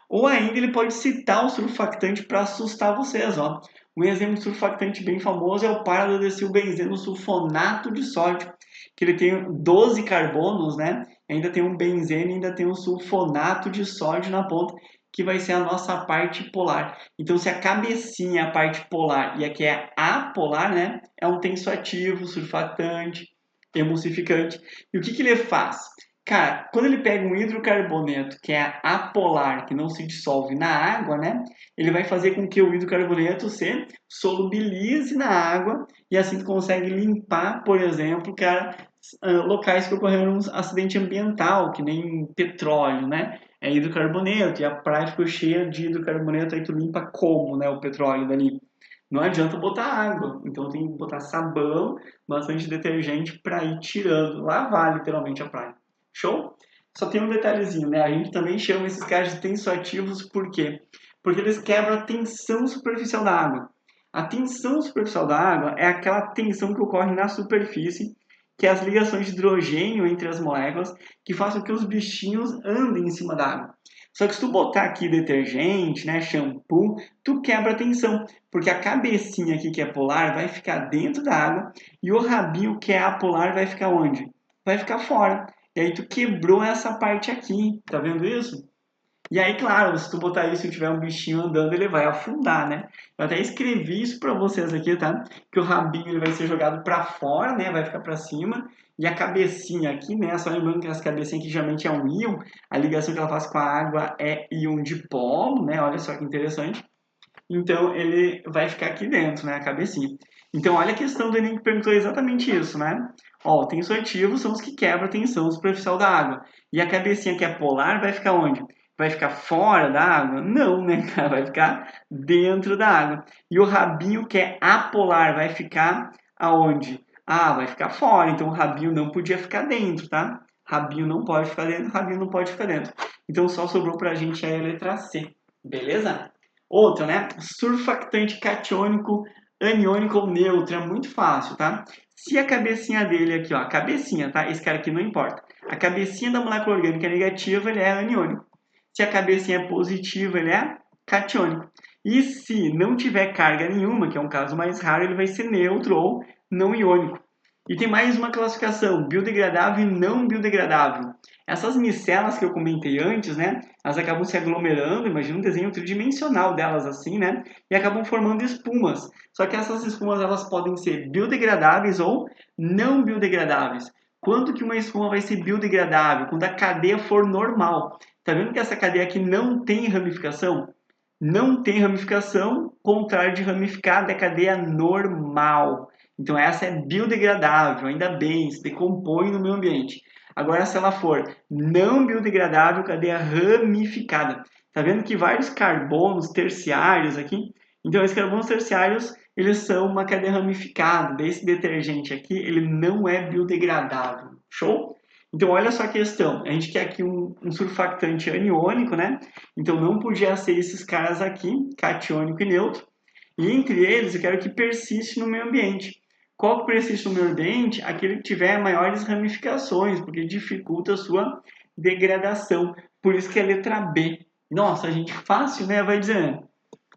A: Ou ainda ele pode citar um surfactante para assustar vocês, ó. Um exemplo de surfactante bem famoso é o paradodecilbenzeno sulfonato de sódio, que ele tem 12 carbonos, né? Ainda tem um benzeno e ainda tem um sulfonato de sódio na ponta, que vai ser a nossa parte polar. Então, se a cabecinha é a parte polar e aqui é apolar, né? É um tensoativo, surfactante, emulsificante. E o que ele faz? Cara, quando ele pega um hidrocarboneto que é apolar, que não se dissolve na água, né? Ele vai fazer com que o hidrocarboneto se solubilize na água e assim tu consegue limpar, por exemplo, cara, locais que ocorreram um acidente ambiental, que nem petróleo, né? É hidrocarboneto e a praia ficou cheia de hidrocarboneto, aí tu limpa como, né? O petróleo dali. Não adianta botar água, então tem que botar sabão, bastante detergente para ir tirando, lavar literalmente a praia. Show? Só tem um detalhezinho, né? A gente também chama esses caras de tensoativos, por quê? Porque eles quebram a tensão superficial da água. A tensão superficial da água é aquela tensão que ocorre na superfície, que é as ligações de hidrogênio entre as moléculas, que fazem com que os bichinhos andem em cima da água. Só que se tu botar aqui detergente, né, shampoo, tu quebra a tensão, porque a cabecinha aqui que é polar vai ficar dentro da água e o rabinho que é apolar vai ficar onde? Vai ficar fora. E aí tu quebrou essa parte aqui, tá vendo isso? E aí, claro, se tu botar isso e tiver um bichinho andando, ele vai afundar, né? Eu até escrevi isso para vocês aqui, tá? Que o rabinho ele vai ser jogado para fora, né? Vai ficar para cima. E a cabecinha aqui, né? Só lembrando que essa cabecinha aqui geralmente é um íon. A ligação que ela faz com a água é íon dipolo, né? Olha só que interessante. Então ele vai ficar aqui dentro, né, a cabecinha. Então olha a questão do Enem que perguntou exatamente isso, né? Ó, tensoativos são os que quebram a tensão superficial da água. E a cabecinha que é polar vai ficar onde? Vai ficar fora da água? Não, né, cara? Vai ficar dentro da água. E o rabinho que é apolar vai ficar aonde? Ah, vai ficar fora. Então o rabinho não podia ficar dentro, tá? Rabinho não pode ficar dentro, rabinho não pode ficar dentro. Então só sobrou pra gente a letra C. Beleza? Outra, né? Surfactante catiônico, aniônico ou neutro. É muito fácil, tá? Se a cabecinha dele aqui, ó, a cabecinha, tá? Esse cara aqui não importa. A cabecinha da molécula orgânica é negativa, ele é aniônico. Se a cabecinha é positiva, ele é catiônico. E se não tiver carga nenhuma, que é um caso mais raro, ele vai ser neutro ou não iônico. E tem mais uma classificação, biodegradável e não biodegradável. Essas micelas que eu comentei antes, né, elas acabam se aglomerando, imagina um desenho tridimensional delas assim, né, e acabam formando espumas. Só que essas espumas elas podem ser biodegradáveis ou não biodegradáveis. Quando que uma espuma vai ser biodegradável? Quando a cadeia for normal. Tá vendo que essa cadeia aqui não tem ramificação? Não tem ramificação, contrário de ramificada é cadeia normal. Então essa é biodegradável, ainda bem, se decompõe no meio ambiente. Agora se ela for não biodegradável, cadeia ramificada. Tá vendo que vários carbonos terciários aqui? Então esses carbonos terciários, eles são uma cadeia ramificada. Desse detergente aqui, ele não é biodegradável. Show? Então olha só a questão. A gente quer aqui um surfactante aniônico, né? Então não podia ser esses caras aqui, catiônico e neutro. E entre eles eu quero que persiste no meio ambiente. Qual que persiste no meio ambiente? Aquele que tiver maiores ramificações, porque dificulta a sua degradação. Por isso que é a letra B. Nossa, gente, fácil, né? Vai dizendo.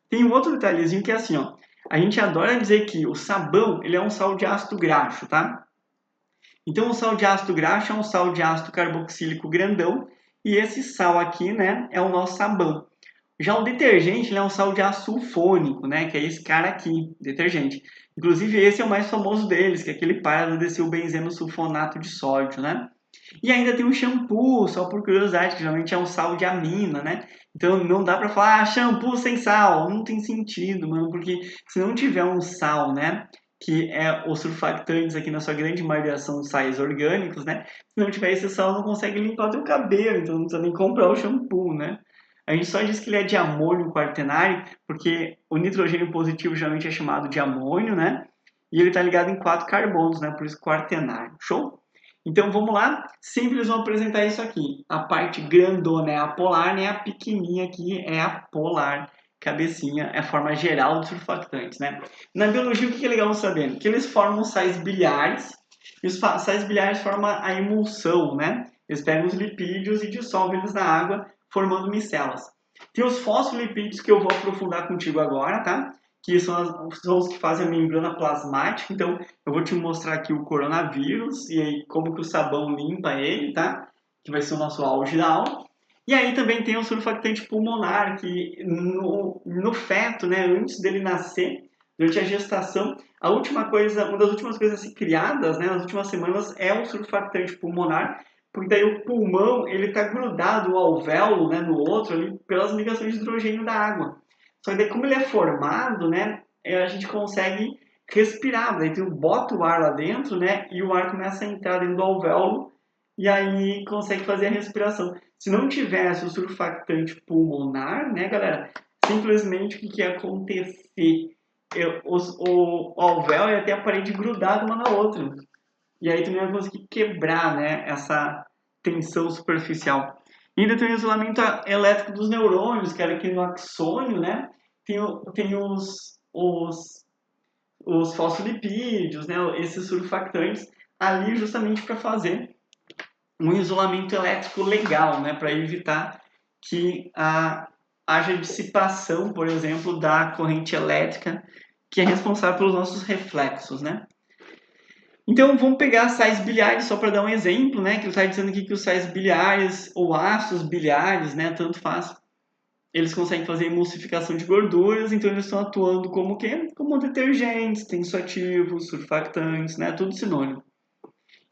A: Tem um outro detalhezinho que é assim, ó. A gente adora dizer que o sabão, ele é um sal de ácido graxo, tá? Então o sal de ácido graxo é um sal de ácido carboxílico grandão, e esse sal aqui, né, é o nosso sabão. Já o detergente, ele é um sal de ácido sulfônico, né, que é esse cara aqui, detergente. Inclusive esse é o mais famoso deles, que é aquele paradodesilbenzeno sulfonato de sódio, né? E ainda tem o shampoo, só por curiosidade, que geralmente é um sal de amina, né? Então não dá pra falar, shampoo sem sal. Não tem sentido, mano, porque se não tiver um sal, né? Que é os surfactantes aqui na sua grande maioria são sais orgânicos, né? Se não tiver esse sal, não consegue limpar o teu cabelo, então não precisa nem comprar o shampoo, né? A gente só diz que ele é de amônio quaternário, porque o nitrogênio positivo geralmente é chamado de amônio, né? E ele está ligado em 4 carbonos, né? Por isso quaternário. Show? Então vamos lá, sempre eles vão apresentar isso aqui. A parte grandona é a polar, né? A pequenininha aqui é a polar. Cabecinha é a forma geral dos surfactantes, né? Na biologia, o que é legal saber? Que eles formam sais biliares, e os sais biliares formam a emulsão, né? Eles pegam os lipídios e dissolvem eles na água, formando micelas. Tem os fosfolipídios que eu vou aprofundar contigo agora, tá? Que são os que fazem a membrana plasmática. Então, eu vou te mostrar aqui o coronavírus e aí como que o sabão limpa ele, tá? Que vai ser o nosso auge da aula. E aí também tem o surfactante pulmonar, que no feto, né, antes dele nascer, durante a gestação, a última coisa, uma das últimas coisas a ser criadas, né, nas últimas semanas, é o surfactante pulmonar porque daí o pulmão ele está grudado, o alvéolo, né, no outro ali, pelas ligações de hidrogênio da água. Só que daí, como ele é formado, né, a gente consegue respirar, daí tu bota o ar lá dentro, né, e o ar começa a entrar dentro do alvéolo e aí consegue fazer a respiração. Se não tivesse o surfactante pulmonar, né, galera, simplesmente o que ia acontecer? O alvéolo ia ter a parede grudada uma na outra. E aí tu não ia conseguir quebrar, né, essa tensão superficial. E ainda tem o isolamento elétrico dos neurônios, que era aqui no axônio, né? Tem os fosfolipídios, né? Esses surfactantes ali justamente para fazer um isolamento elétrico legal, né? Para evitar que haja dissipação, por exemplo, da corrente elétrica que é responsável pelos nossos reflexos, né? Então, vamos pegar sais biliares só para dar um exemplo, né? Que ele está dizendo aqui que os sais biliares ou ácidos biliares, né? Tanto faz. Eles conseguem fazer emulsificação de gorduras, então eles estão atuando como o quê? Como detergentes, tensoativos, surfactantes, né? Tudo sinônimo.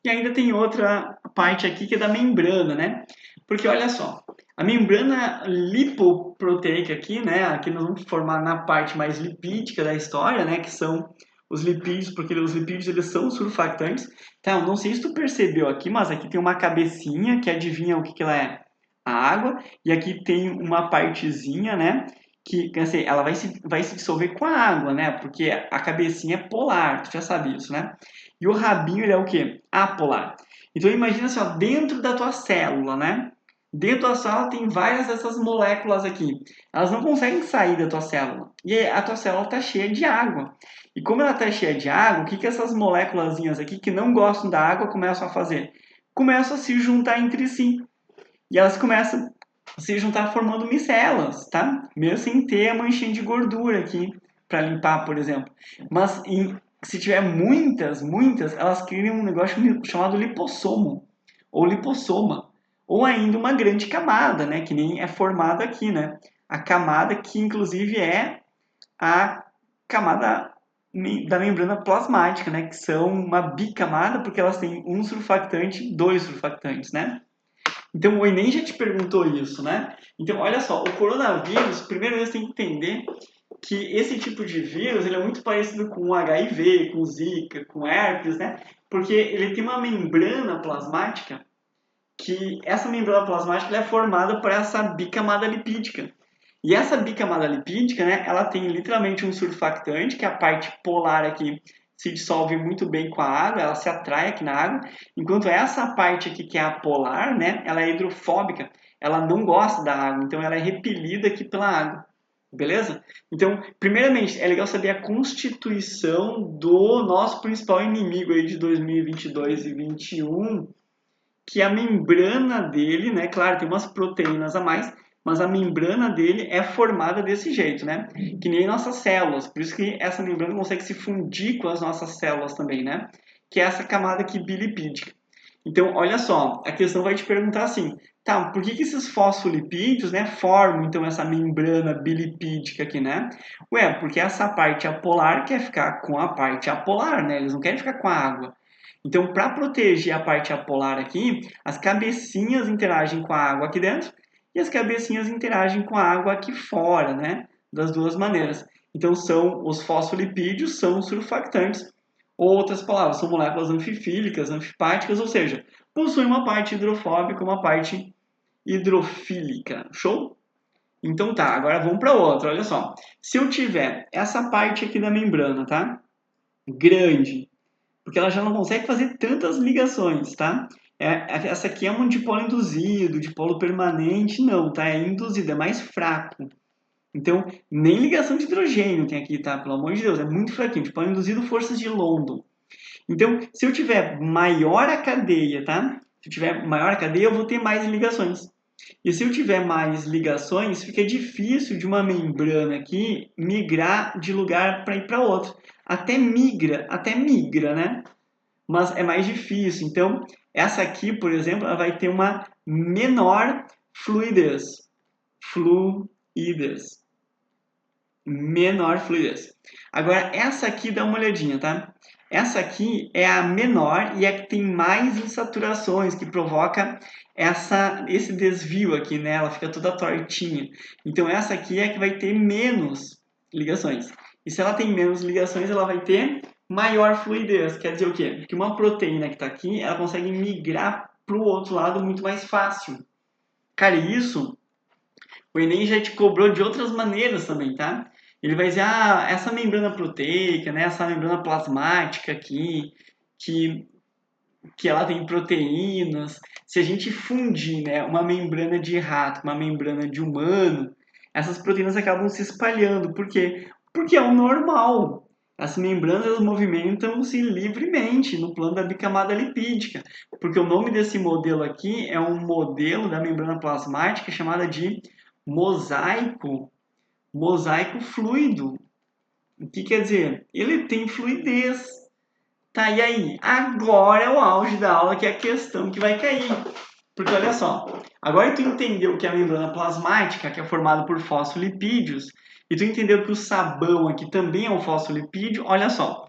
A: E ainda tem outra parte aqui que é da membrana, né? Porque olha só, a membrana lipoproteica aqui, né? Aqui nós vamos formar na parte mais lipídica da história, né? Que são os lipídios, porque os lipídios eles são surfactantes. Então, não sei se tu percebeu aqui, mas aqui tem uma cabecinha que adivinha o que ela é? A água. E aqui tem uma partezinha, né? Que, quer dizer, ela vai se dissolver com a água, né? Porque a cabecinha é polar, tu já sabe isso, né? E o rabinho ele é o quê? Apolar. Então imagina assim, ó, dentro da tua célula, né? Dentro da célula tem várias dessas moléculas aqui. Elas não conseguem sair da tua célula. E a tua célula está cheia de água. E como ela está cheia de água, o que essas moléculas aqui que não gostam da água começam a fazer? Começam a se juntar entre si. E elas começam a se juntar formando micelas, tá? Mesmo sem ter a manchinha de gordura aqui para limpar, por exemplo. Mas se tiver muitas, elas criam um negócio chamado lipossomo ou lipossoma, ou ainda uma grande camada, né, que nem é formada aqui, né? A camada que inclusive é a camada da membrana plasmática, né, que são uma bicamada porque elas têm um surfactante, dois surfactantes, né? Então o Enem já te perguntou isso, né? Então olha só, o coronavírus, primeiro você tem que entender que esse tipo de vírus ele é muito parecido com o HIV, com o Zika, com herpes, né? Porque ele tem uma membrana plasmática que essa membrana plasmática é formada por essa bicamada lipídica. E essa bicamada lipídica, né, ela tem literalmente um surfactante, que é a parte polar aqui se dissolve muito bem com a água, ela se atrai aqui na água, enquanto essa parte aqui que é a polar, né, ela é hidrofóbica, ela não gosta da água, então ela é repelida aqui pela água. Beleza? Então, primeiramente, é legal saber a constituição do nosso principal inimigo aí de 2022 e 2021, que a membrana dele, né, claro, tem umas proteínas a mais, mas a membrana dele é formada desse jeito, né? Que nem nossas células, por isso que essa membrana consegue se fundir com as nossas células também, né? Que é essa camada aqui bilipídica. Então, olha só, a questão vai te perguntar assim, tá, por que esses fosfolipídios, né, formam então essa membrana bilipídica aqui, né? Ué, porque essa parte apolar quer ficar com a parte apolar, né? Eles não querem ficar com a água. Então, para proteger a parte apolar aqui, as cabecinhas interagem com a água aqui dentro e as cabecinhas interagem com a água aqui fora, né? Das duas maneiras. Então, são os fosfolipídios, são os surfactantes. Outras palavras, são moléculas anfifílicas, anfipáticas, ou seja, possuem uma parte hidrofóbica, uma parte hidrofílica. Show? Então tá, agora vamos para outra, olha só. Se eu tiver essa parte aqui da membrana, tá? Grande, porque ela já não consegue fazer tantas ligações, tá? Essa aqui é um dipolo induzido, dipolo permanente, não, tá? É induzido, é mais fraco. Então, nem ligação de hidrogênio tem aqui, tá? Pelo amor de Deus, é muito fraquinho. Dipolo induzido, forças de London. Então, se eu tiver maior a cadeia, tá? Se eu tiver maior a cadeia, eu vou ter mais ligações. E se eu tiver mais ligações, fica difícil de uma membrana aqui migrar de lugar para ir para outro. Até migra, né? Mas é mais difícil. Então, essa aqui, por exemplo, ela vai ter uma menor fluidez. Menor fluidez. Agora, essa aqui dá uma olhadinha, tá? Essa aqui é a menor e é a que tem mais insaturações, que provoca esse desvio aqui, né? Ela fica toda tortinha. Então essa aqui é a que vai ter menos ligações. E se ela tem menos ligações, ela vai ter maior fluidez. Quer dizer o quê? Que uma proteína que está aqui, ela consegue migrar para o outro lado muito mais fácil. Cara, isso o Enem já te cobrou de outras maneiras também, tá? Ele vai dizer, essa membrana proteica, né, essa membrana plasmática aqui, que, que ela tem proteínas. Se a gente fundir, né, uma membrana de rato, uma membrana de humano, essas proteínas acabam se espalhando. Por quê? Porque é o normal. As membranas elas movimentam-se livremente no plano da bicamada lipídica, porque o nome desse modelo aqui é um modelo da membrana plasmática chamada de mosaico, mosaico fluido. O que quer dizer? Ele tem fluidez. Tá, e aí? Agora é o auge da aula, que é a questão que vai cair. Porque olha só, agora tu entendeu que a membrana plasmática, que é formada por fosfolipídios, e tu entendeu que o sabão aqui também é um fosfolipídio, olha só.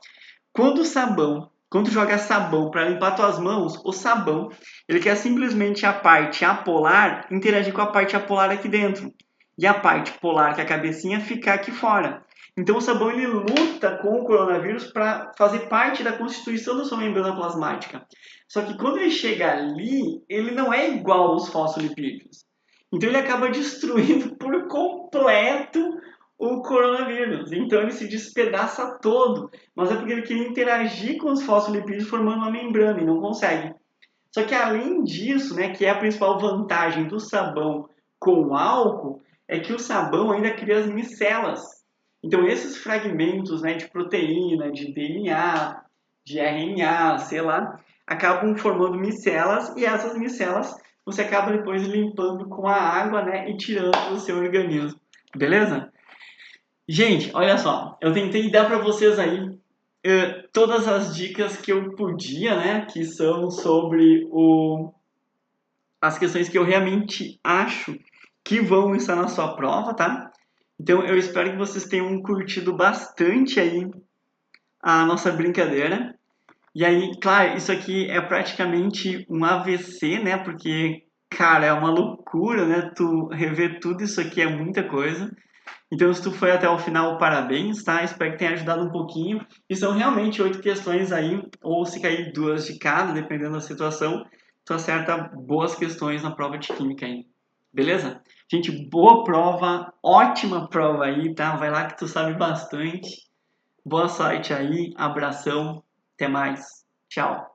A: Quando tu joga sabão para limpar tuas mãos, o sabão, ele quer simplesmente a parte apolar interagir com a parte apolar aqui dentro. E a parte polar, que é a cabecinha, ficar aqui fora. Então o sabão ele luta com o coronavírus para fazer parte da constituição da sua membrana plasmática. Só que quando ele chega ali, ele não é igual aos fosfolipídios. Então ele acaba destruindo por completo o coronavírus. Então ele se despedaça todo. Mas é porque ele queria interagir com os fosfolipídios formando uma membrana e não consegue. Só que além disso, né, que é a principal vantagem do sabão com o álcool, é que o sabão ainda cria as micelas. Então esses fragmentos, né, de proteína, de DNA, de RNA, sei lá, acabam formando micelas e essas micelas você acaba depois limpando com a água, né, e tirando do seu organismo. Beleza? Gente, olha só, eu tentei dar para vocês aí todas as dicas que eu podia, né, que são sobre as questões que eu realmente acho que vão estar na sua prova, tá? Então eu espero que vocês tenham curtido bastante aí a nossa brincadeira. E aí, claro, isso aqui é praticamente um AVC, né? Porque, cara, é uma loucura, né? Tu rever tudo isso aqui é muita coisa. Então, se tu foi até o final, parabéns, tá? Espero que tenha ajudado um pouquinho. E são realmente 8 questões aí, ou se cair 2 de cada, dependendo da situação, tu acerta boas questões na prova de química aí. Beleza? Gente, boa prova, ótima prova aí, tá? Vai lá que tu sabe bastante. Boa sorte aí, abração, até mais. Tchau.